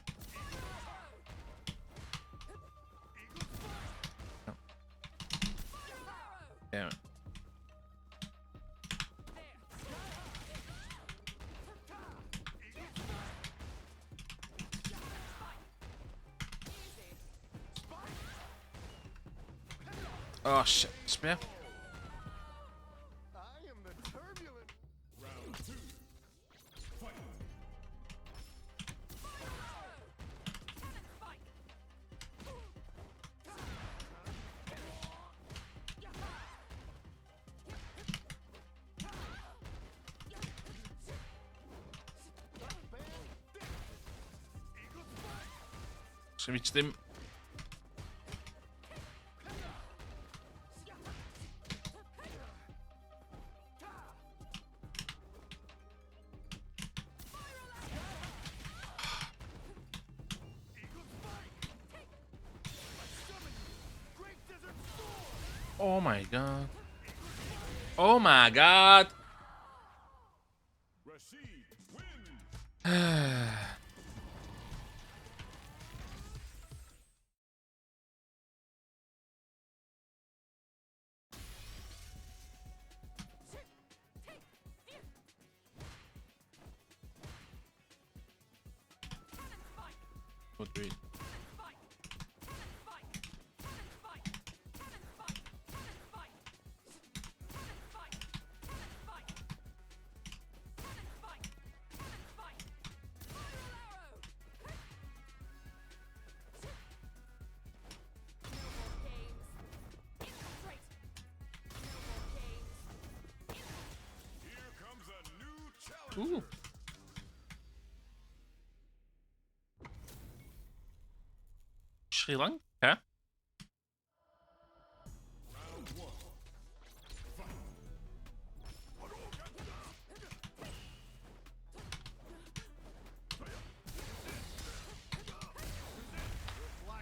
No. Damn it. Oh shit. Spear? I am the turbulent. Round two. Fight. Ska vi stim? Oh my god. Oh my god. Rashid wins. What do we? Here comes a new challenger. Ooh. Sri Lanka? Round one. Fight.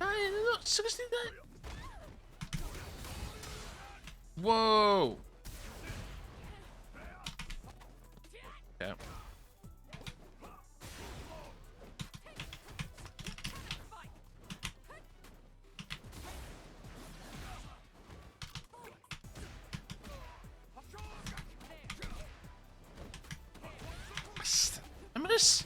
Ay, no, 69. Whoa. Okay. I'm this.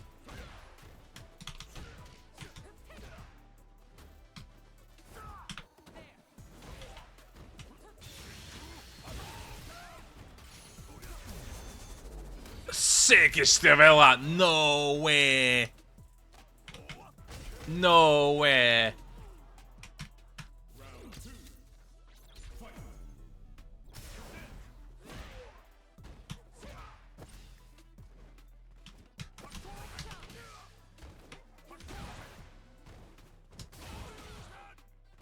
Sick Estevella. No way. No way.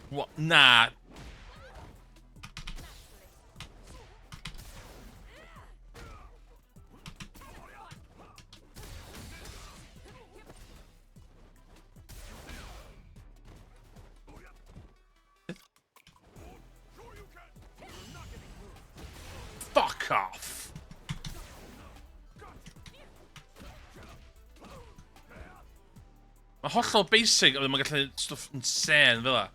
What? Nah. Fuck off. Mae hollol basic, ond mae'n gallu stwff insane fel la.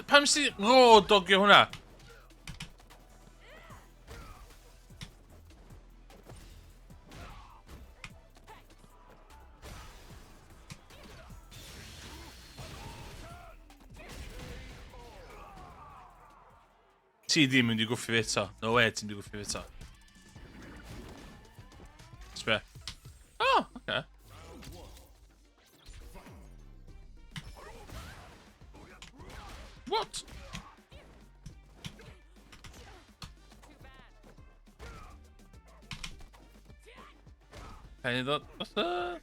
Pam sy'n road dogio hwnna? Ti ddim yn mynd i gwffio fi eto. No way ti'n mynd i gwffio fi eto. Sbe? Oh, okay. What? Can you not? What's that?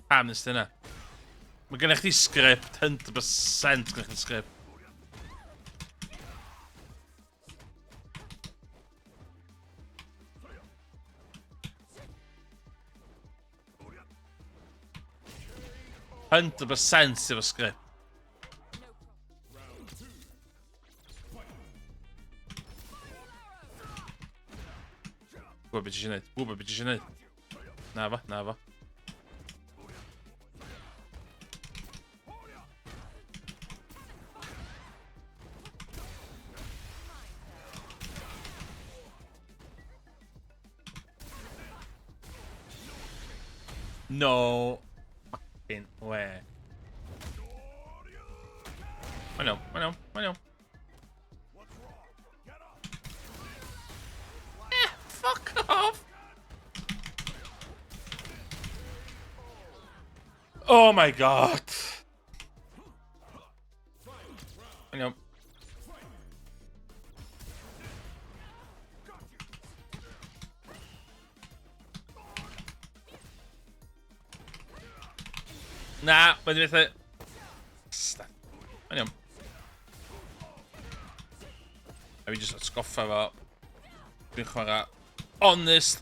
Pam nes dyna? Mae gennych chi script, 100% gennych chi script. Hundred percent efo script. Gwybod beth ti eisiau neud. Gwybod beth ti eisiau neud. Na fa, na fa. No fucking way. I know. Fuck off. Oh my god. I know. Na, mae'n ddim eitha... Mae'n iawn. A fi jyst atgoffa fo. Dwi'n chwarae... Honest!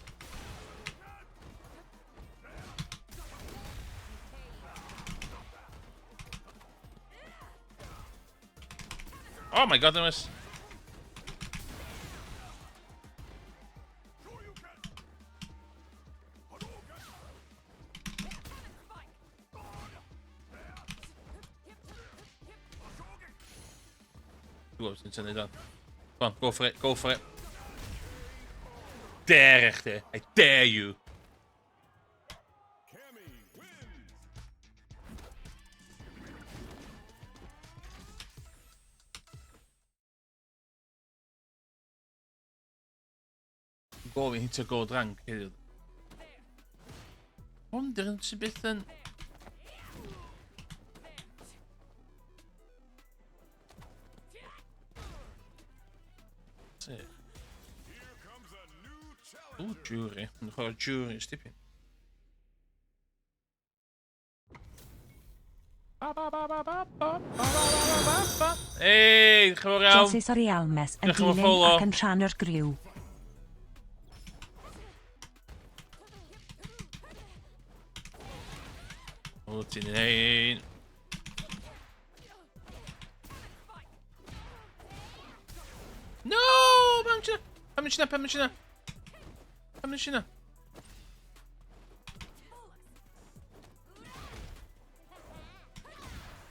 Oh my god, Lewis. Come on, go for it, go for it. Dare echte, I dare you. Go, we need to go drunk. Wonder sy'n byth yn... Ooh, jury. Nog wel jury, stipje. Hei, diolch yn fawr iawn. Josys o'r Ialmes yn Diolch am y dilyn follow. ac yn rhan o'r griw. O, ti'n ein. No! Pam ti na? Pam ti na? Pam ti na? Pam ti na?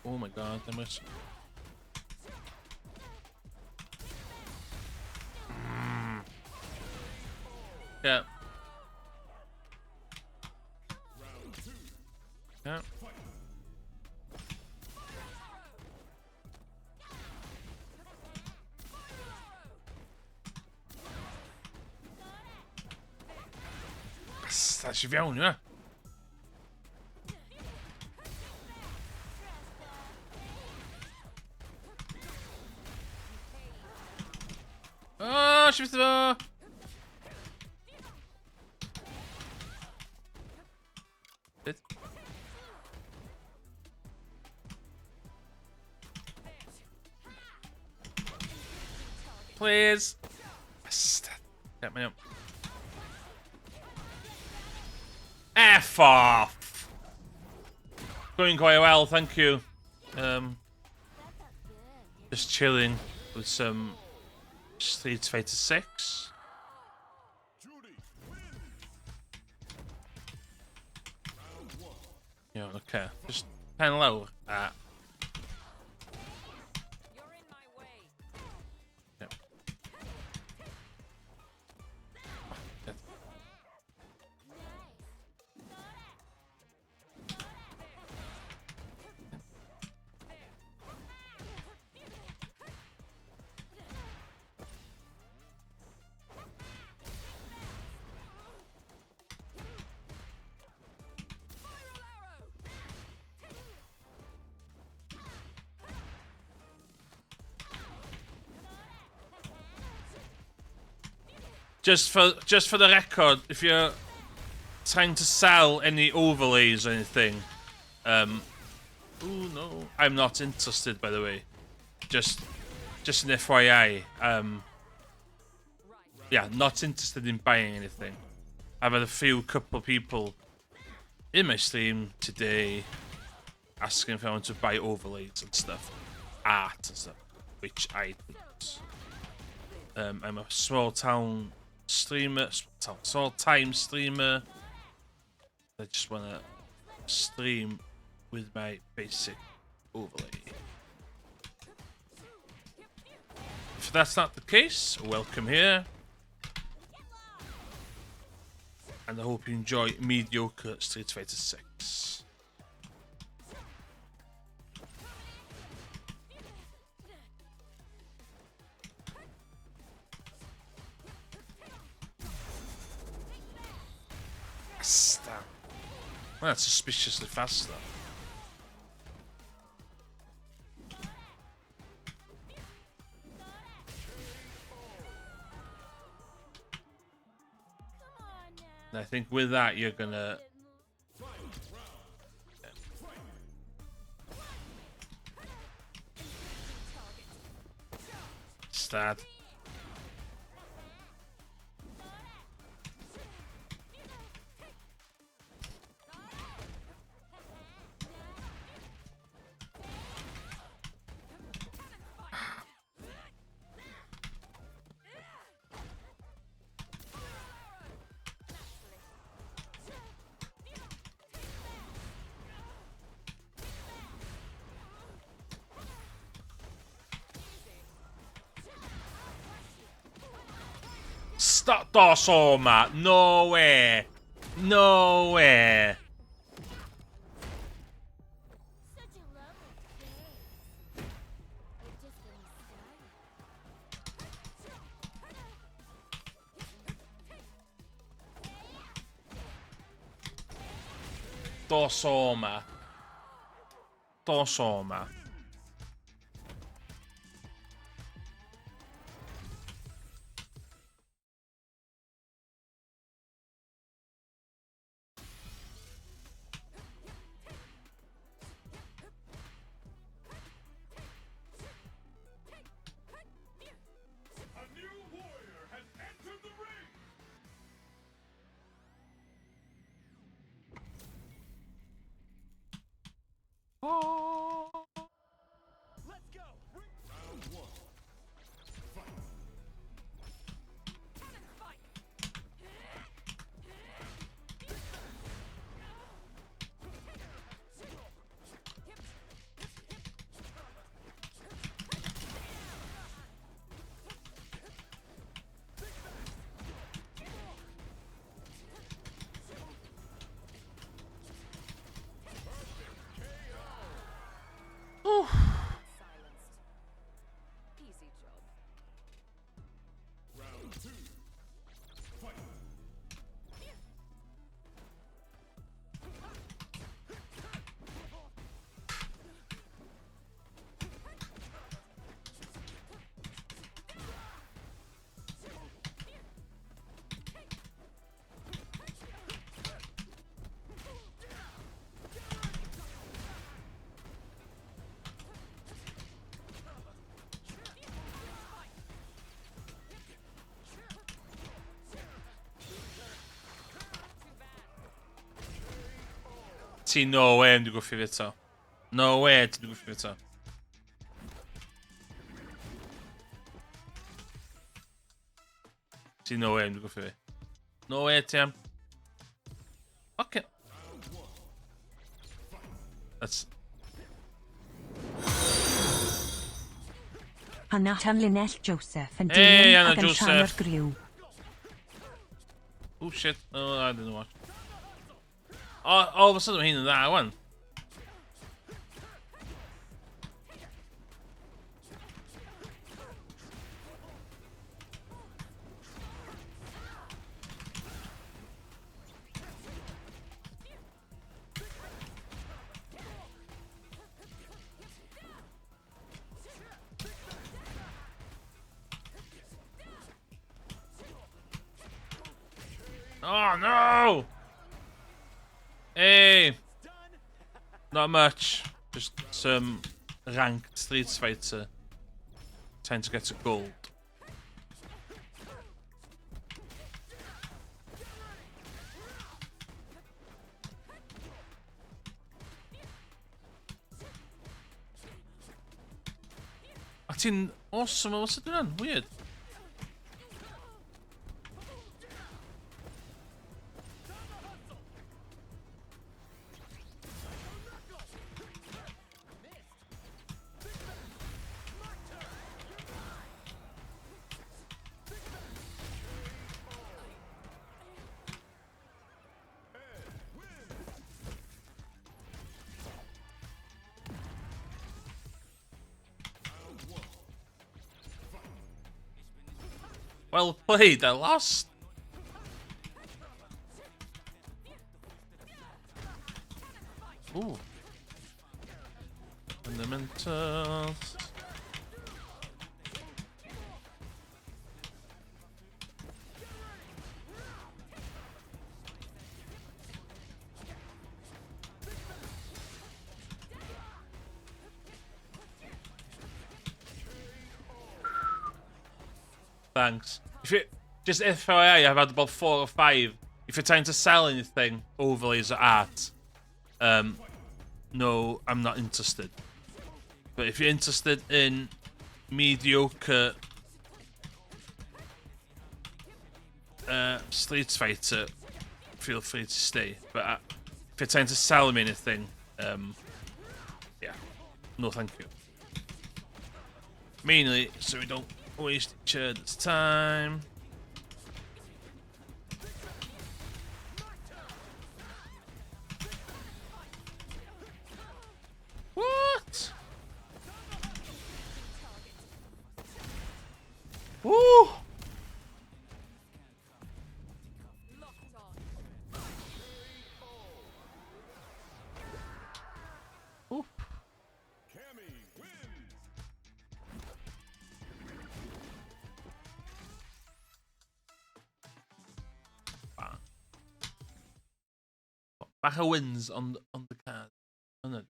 Oh my god, that much. Yeah. Yeah. Sta si fewn, yma. O, si beth efo. Beth? Please. Bastard. Get me up. F off. Going quite well, thank you. Just chilling with some Street Fighter 6. Yeah, okay. Just pen low. You're in my way. Yeah. Yeah. Just for the record, if you're trying to sell any overlays or anything, oh no, I'm not interested. By the way, just an FYI, yeah, not interested in buying anything. I've had a couple people in my stream today asking if I want to buy overlays and stuff, art and stuff, which I don't. I'm a small time streamer. I just want to stream with my basic overlay. If that's not the case, welcome here. And I hope you enjoy mediocre Street Fighter 6. Faster. Well, that's suspiciously faster. And I think with that, you're gonna. Start. Stop, Dorsoma! No way! No way! Such a lovely face. We're just getting started. Dorsoma. Dorsoma. Ti no way yn di gwffio fi eto. No way ti di gwffio fi eto. Ti no way yn di gwffio fi. No way ti am. Okay. That's... Hannah tan Lynell Joseph yn Hey, dilyn Hannah ac yn Joseph. rhan o'r griw. Oh shit. Oh, I didn't watch. Oh, all of a sudden, mae hyn yn dda, wan. Oh no! Hey! Not much. Just some ranked Street Fighter. Trying to get to gold. A ti'n awesome o what's it doing? Weird. Well played, I lost. Ooh. Fundamentals. Thanks. If you just FYI, I've had about 4 or 5. If you're trying to sell anything, overlays or art, no, I'm not interested. But if you're interested in mediocre Street Fighter, feel free to stay. But if you're trying to sell me anything, yeah, no thank you. Mainly so we don't waste each other's time. What? Woo! Locked on. Oop. Cammy wins. Bach of wins on the card. Oh, no.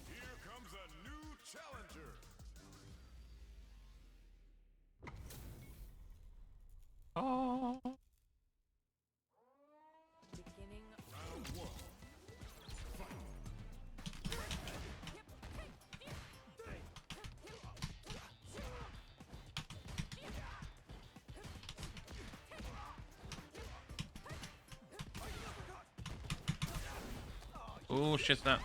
Here comes a new challenger. Oh. Beginning. Round one. Oh shit that.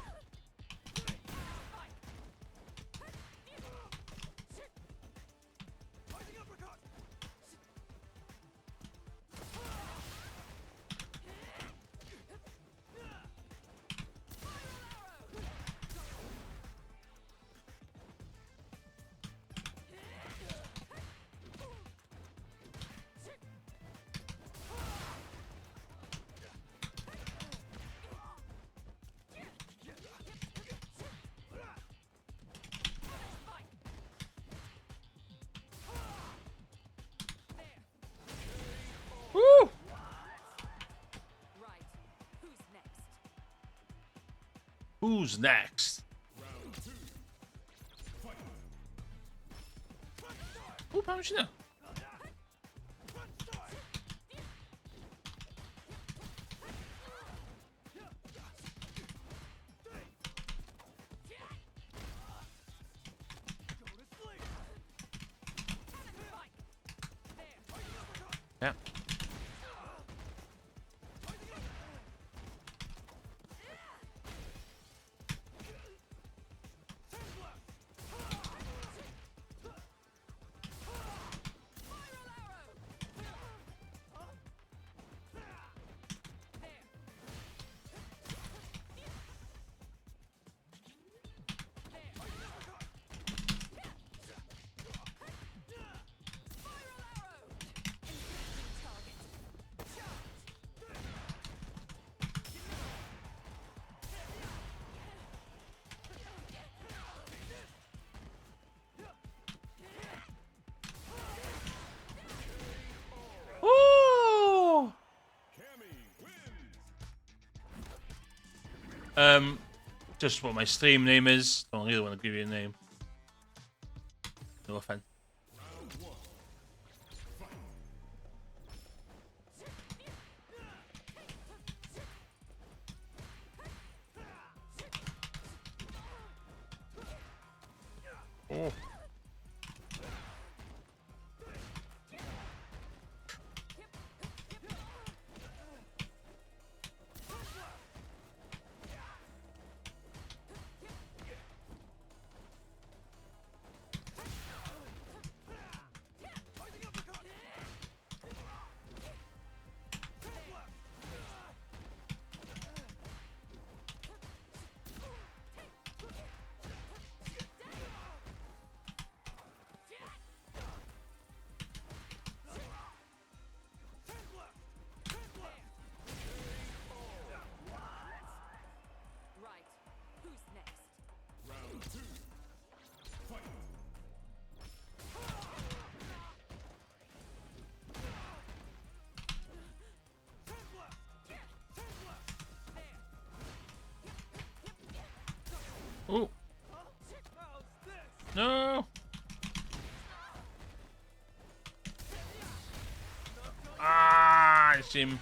Who's next? Oh, pam ci na. Yeah. Ooh. Just what my stream name is. Don't really want to give you a name. No offense. Oh. Right. Who's next? Ooh. No. Ah, I see him.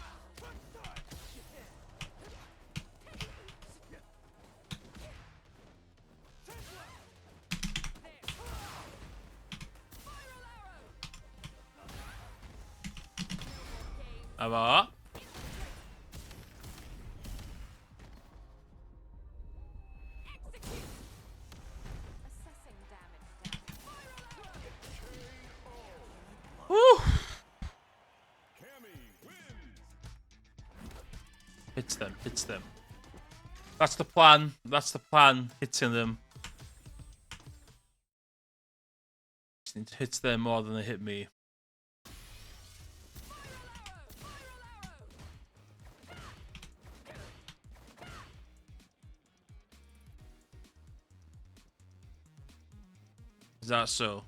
Aber. Assessing damage down. Woo. Hits them, hits them. That's the plan. That's the plan. Hitting them. It hits them more than they hit me. Is that so?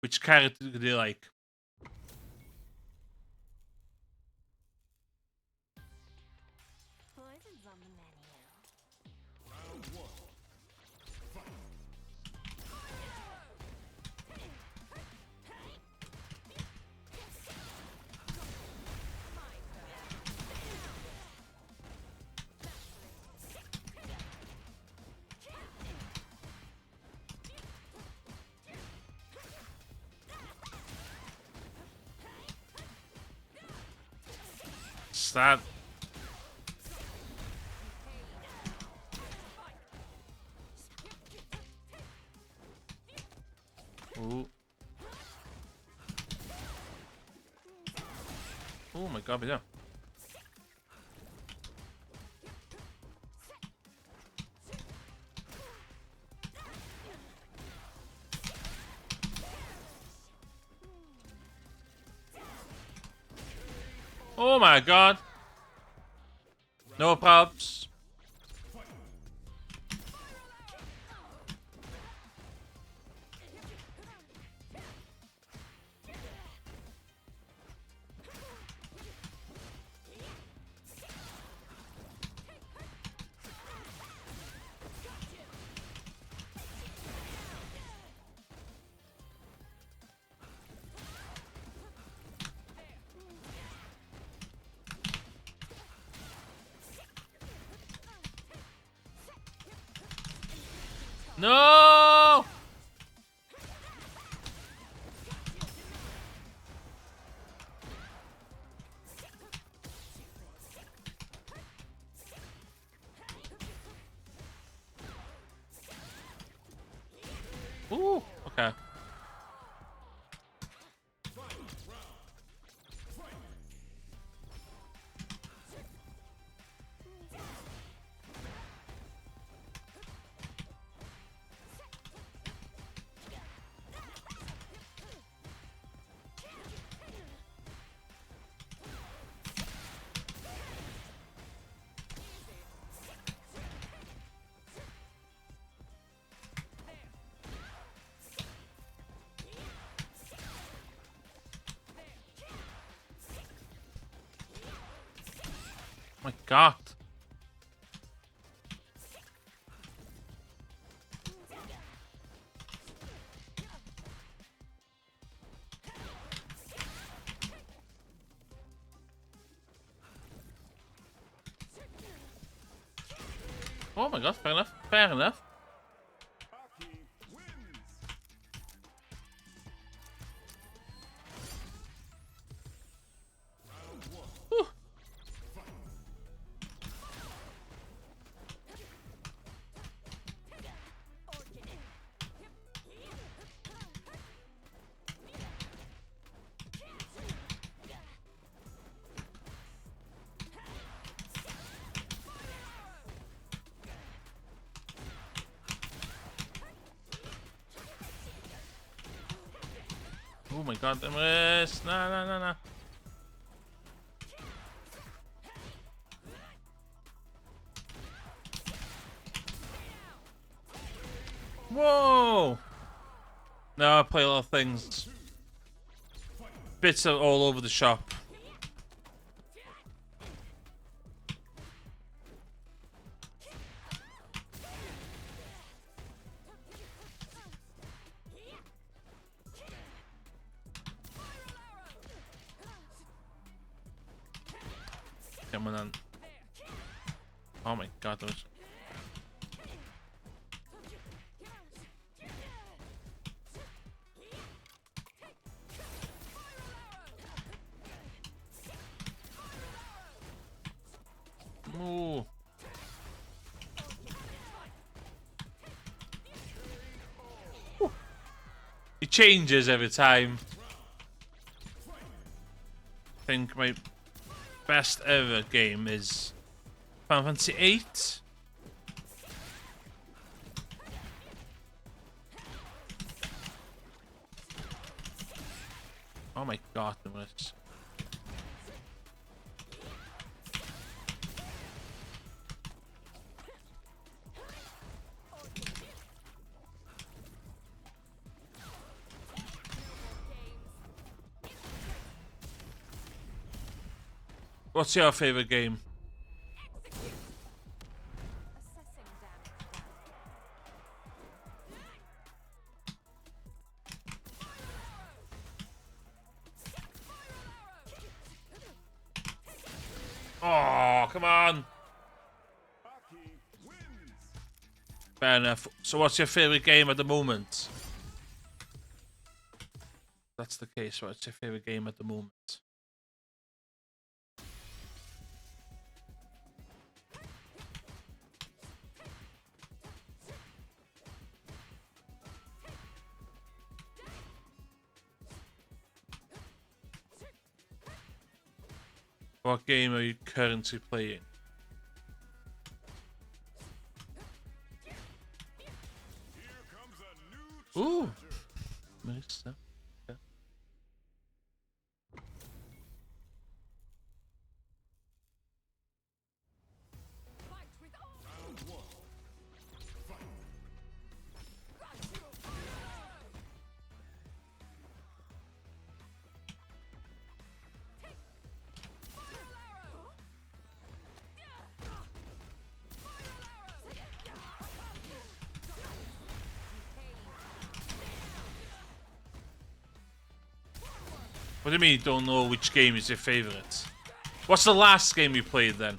Which character do you like? Poison's on the menu. Stab. Ooh. Oh my god, yeah. Oh my god. No props. No! Ooh, okay. My God. Oh my God, fair enough. Fair enough. Aki wins. Whew. Oh my God, Emrys. Nah, nah, nah, nah. Whoa! No, I play a lot of things. Bits are all over the shop. Come on then. Oh my God, those. Ooh. Whew. It changes every time. I think my best ever game is Final Fantasy VIII. Oh my God, the most. What's your favorite game? Assessing damage. Oh, come on. Aki wins. Fair enough. So what's your favorite game at the moment? If that's the case. What's your favorite game at the moment? What game are you currently playing? Here comes a new Ooh. challenger. Nice. Okay. Fight with all. Round one. Fight. What do you mean you don't know which game is your favorite? What's the last game you played then?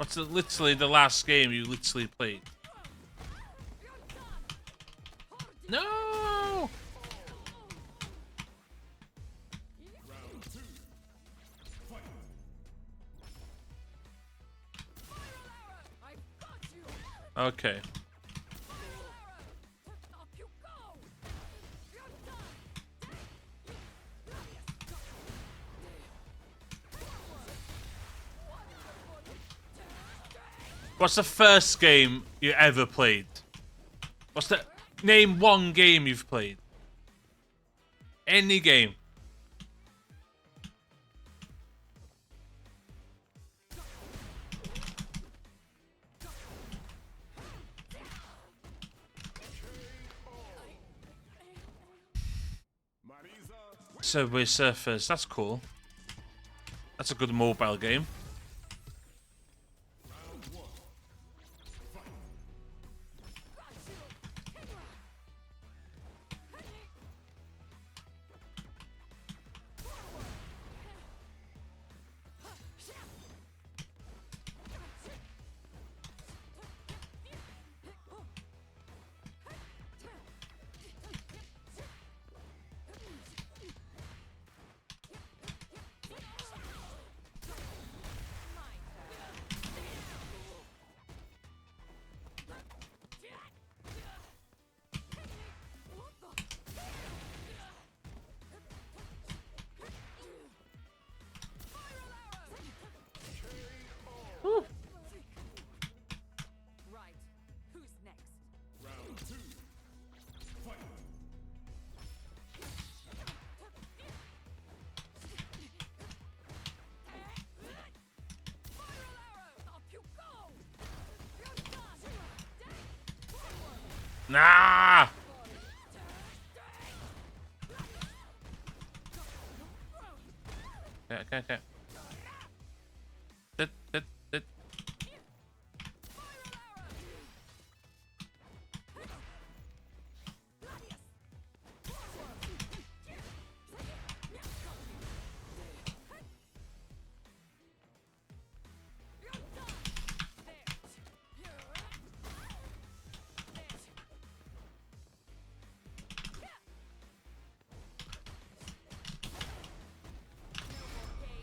What's literally the last game you literally played? No! Okay. What's the first game you ever played? What's the... Name one game you've played. Any game. Subway Surfers, that's cool. That's a good mobile game. Right. Who's next? Round 2. Fight. Up you go! Nah! Okay. Dit.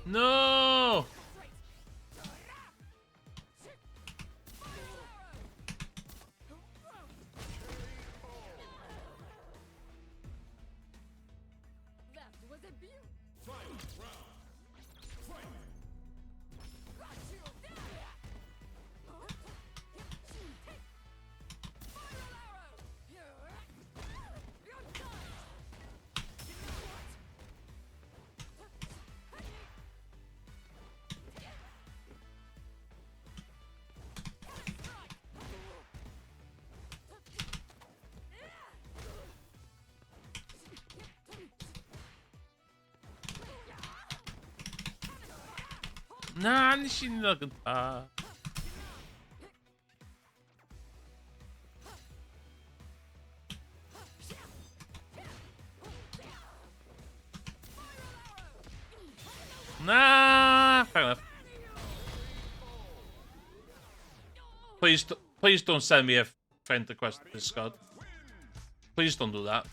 No! That was a beaut. Final round. Fight. Nah, nicht in der Gefahr. Nah, fair enough. Please don't send me a friend request to Discord. Please don't do that.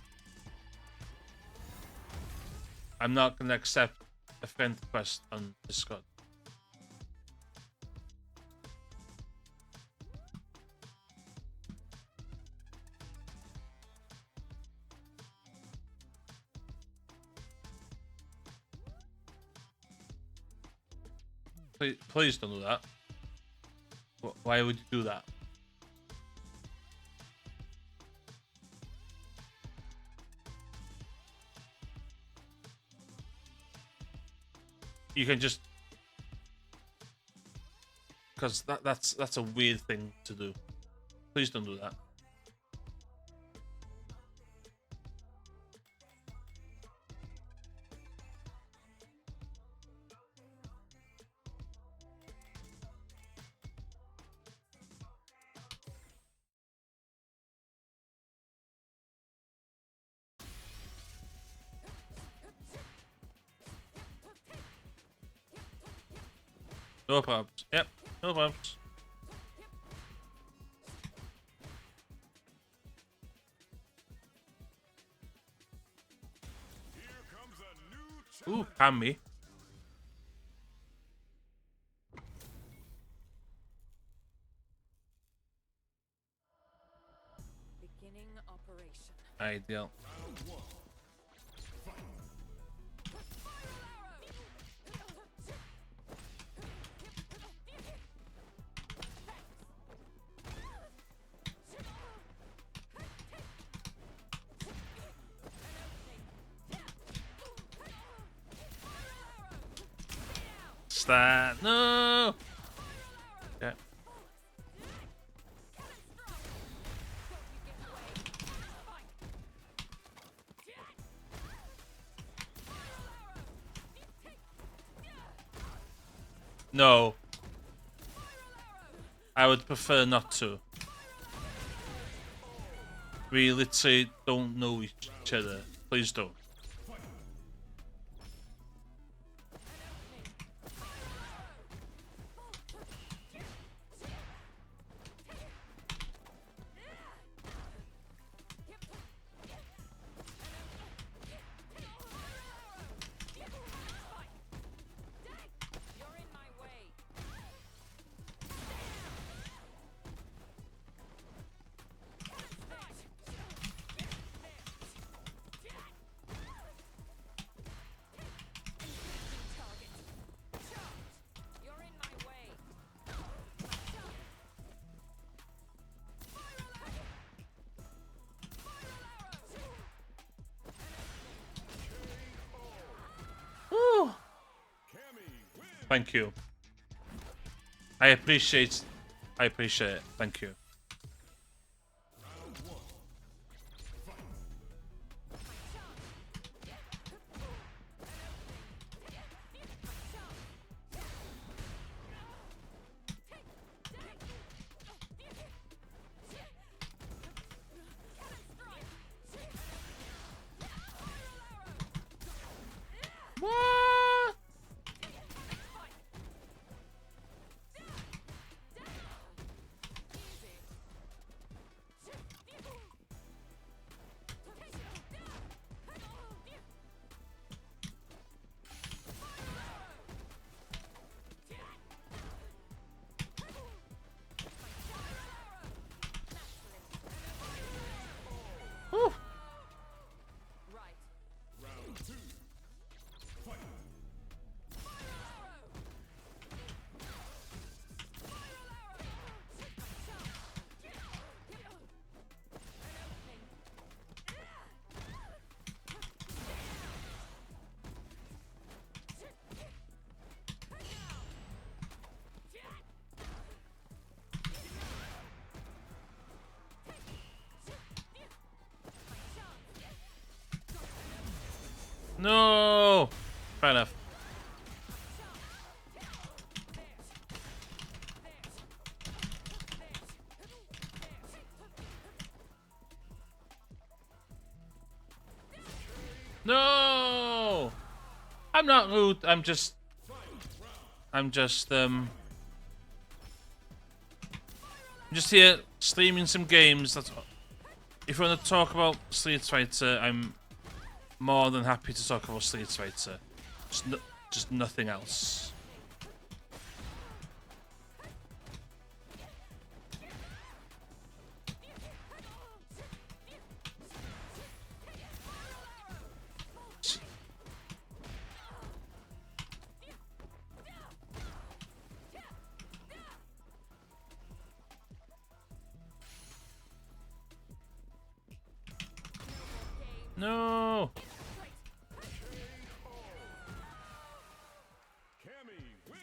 I'm not gonna accept a friend request on Discord. Please don't do that. Why would you do that? You can just... Because that's a weird thing to do. Please don't do that. No problems. Yep, No problems. Here comes a new Ooh, can be. Beginning operation. Ideal. Stand. No. Yeah. No. I would prefer not to. We literally don't know each other. Please don't. You're in my way. You're in my way. Ooh. Cammy wins. Thank you. I appreciate it. Thank you. What? Ooh. Right. Round two. Fight. No. Fair enough. No. I'm not rude. I'm just I'm just here streaming some games. That's if you want to talk about Street Fighter, I'm more than happy to talk about Street Fighter. Just nothing else. No. Cammy wins.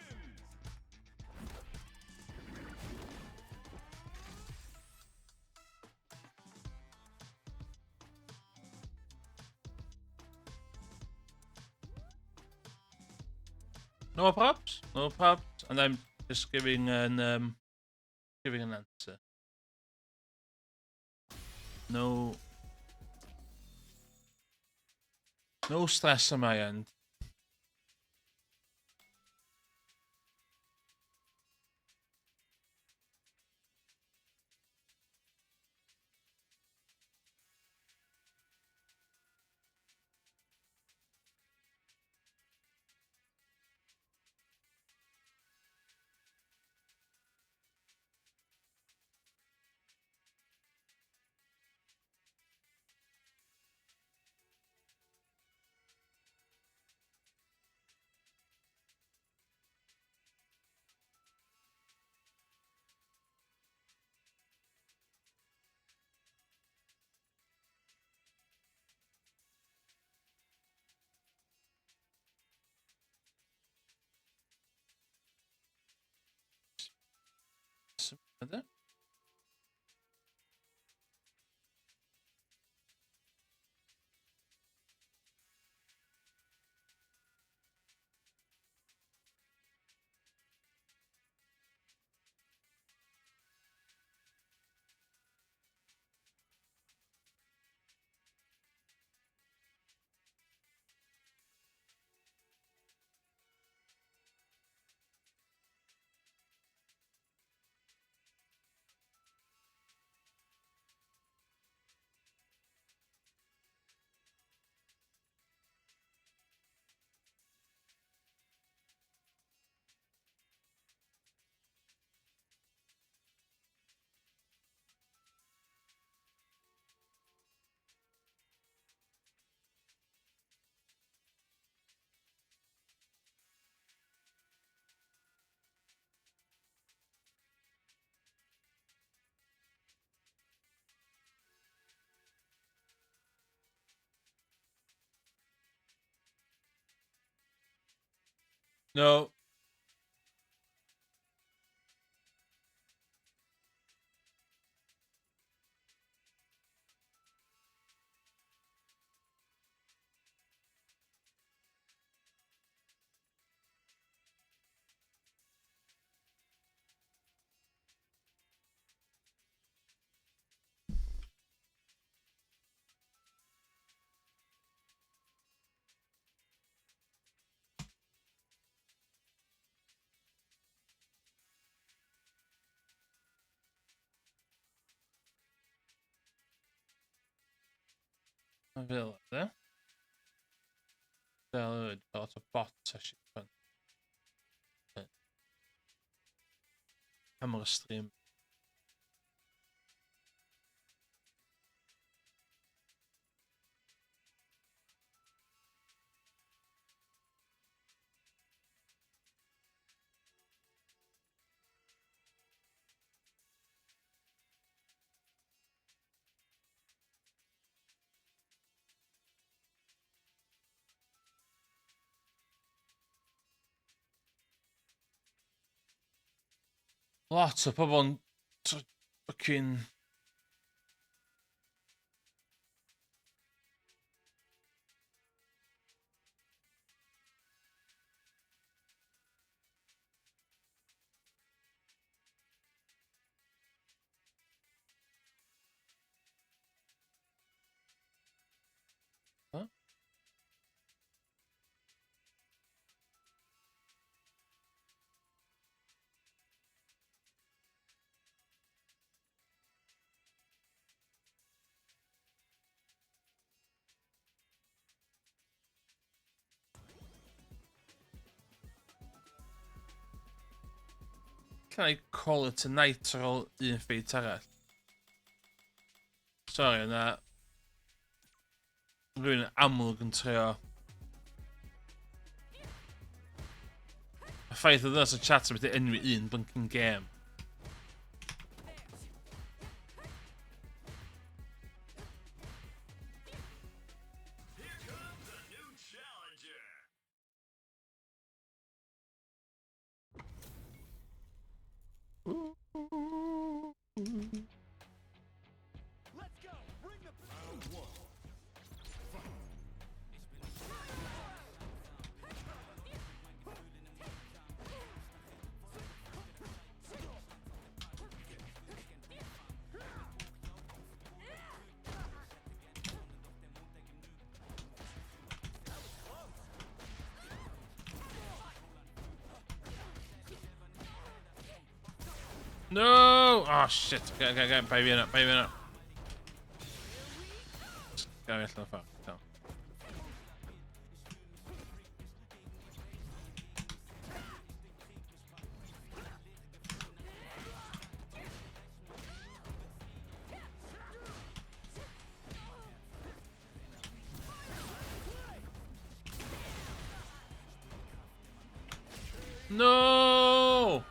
No props? No props? And I'm just giving an answer. No stress on my end. Hadi. No. Ma fel ydy. Fel ydy. Lot o bot a shit. Hammer stream. Lot o pobl yn fucking... Huh? Can I call it a night ar ôl un ffeit arall? Sorry, yna. Rwy'n amlwg yn trio. Y ffaith oedd yna chat yn beth enwi un blinking game. Here comes a new challenger. Let's go. Bring the round one. No! Oh shit. Go. Bai fi yna. Gael fi allan o ffordd. Iawn. No!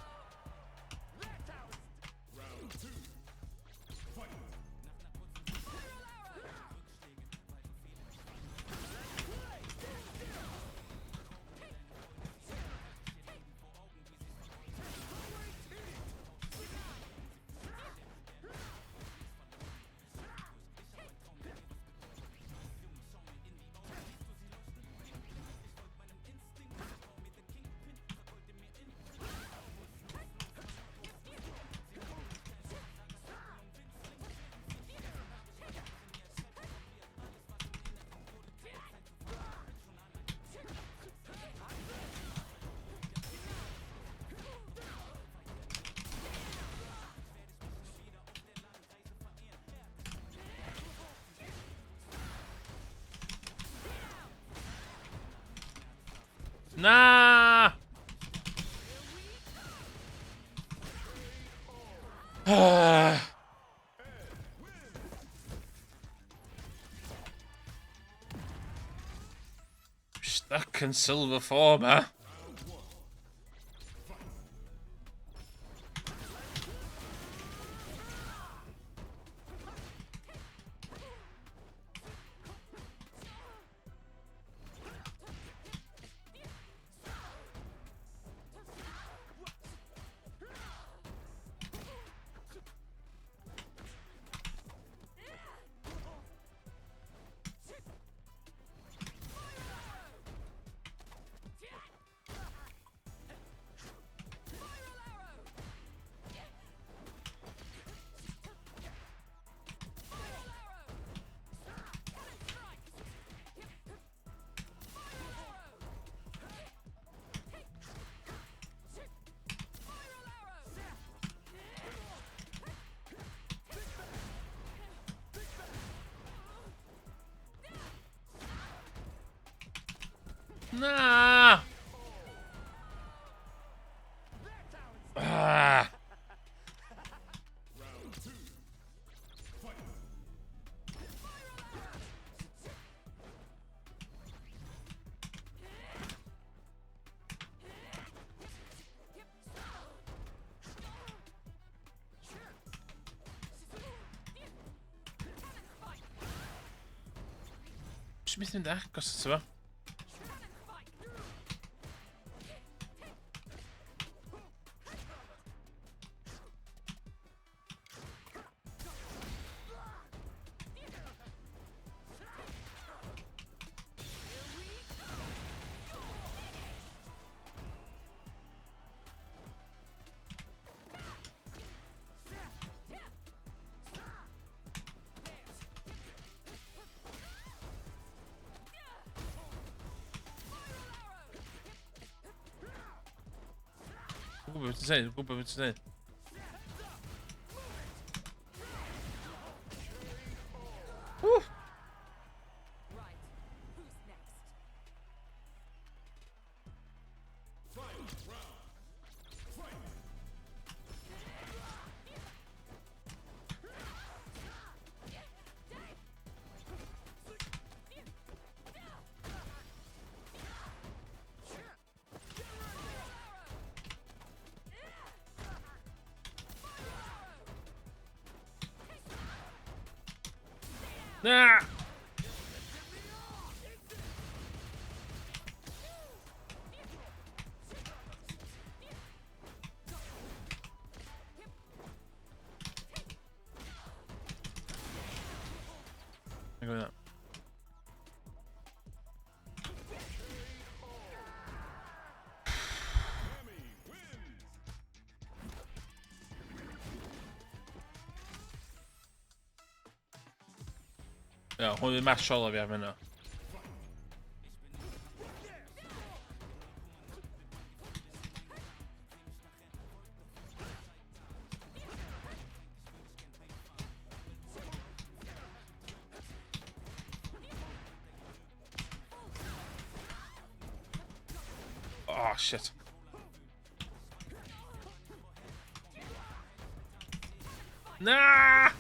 Nah. Stuck in silver form, huh? Nah. Ah. Smith in daar, kost het zo. Goed bij te zijn, goed bij te zijn. Oeh. Right. Who's next? Nah. Ik weet het. Ja, gewoon weer Marshall weer winnen. Oh shit. Nah.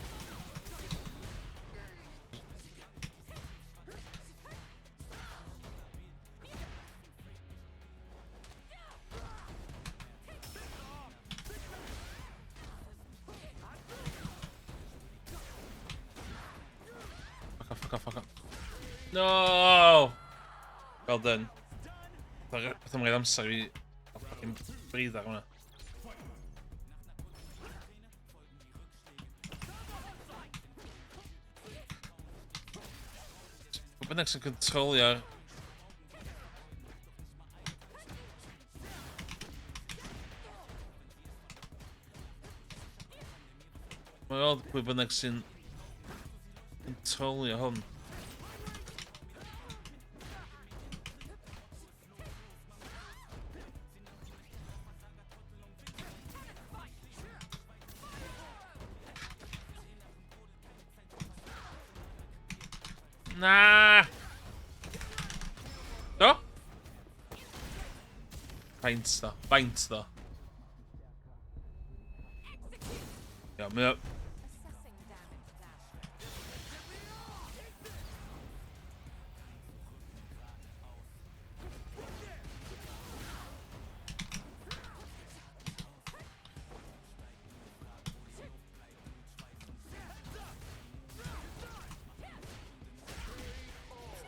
Fuck off. No! Well done. Wat hem redam sorry. Fucking breathe daar maar. Ik ben niks in control, ja. Maar wel, ik ben niks in control, ja. Hon. Nah. Zo? Faint though. Yeah, me up. Assessing damage now.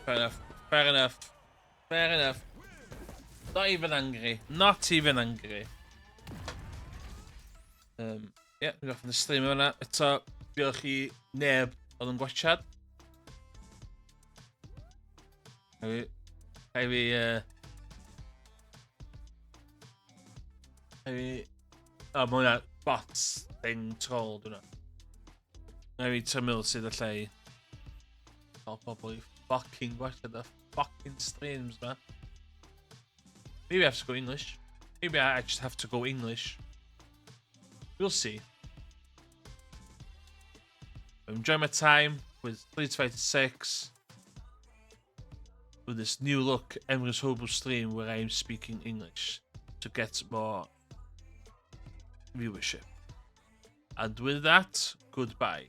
Fair enough. Fair enough. Fair enough. Not even angry. Not even angry. Yeah, we got from the stream yna. Eto, diolch I neb oedd yn gwachad. Hai fi, o, mae hwnna bots thing troll, dwi'n Hai fi tymil sydd y lle o bobl I fucking gwachad y fucking streams, man. Maybe I have to go English. Maybe I just have to go English. We'll see. I'm enjoying my time with Street Fighter 6. With this new look Emrys Hobo stream where I am speaking English to get more viewership. And with that, goodbye.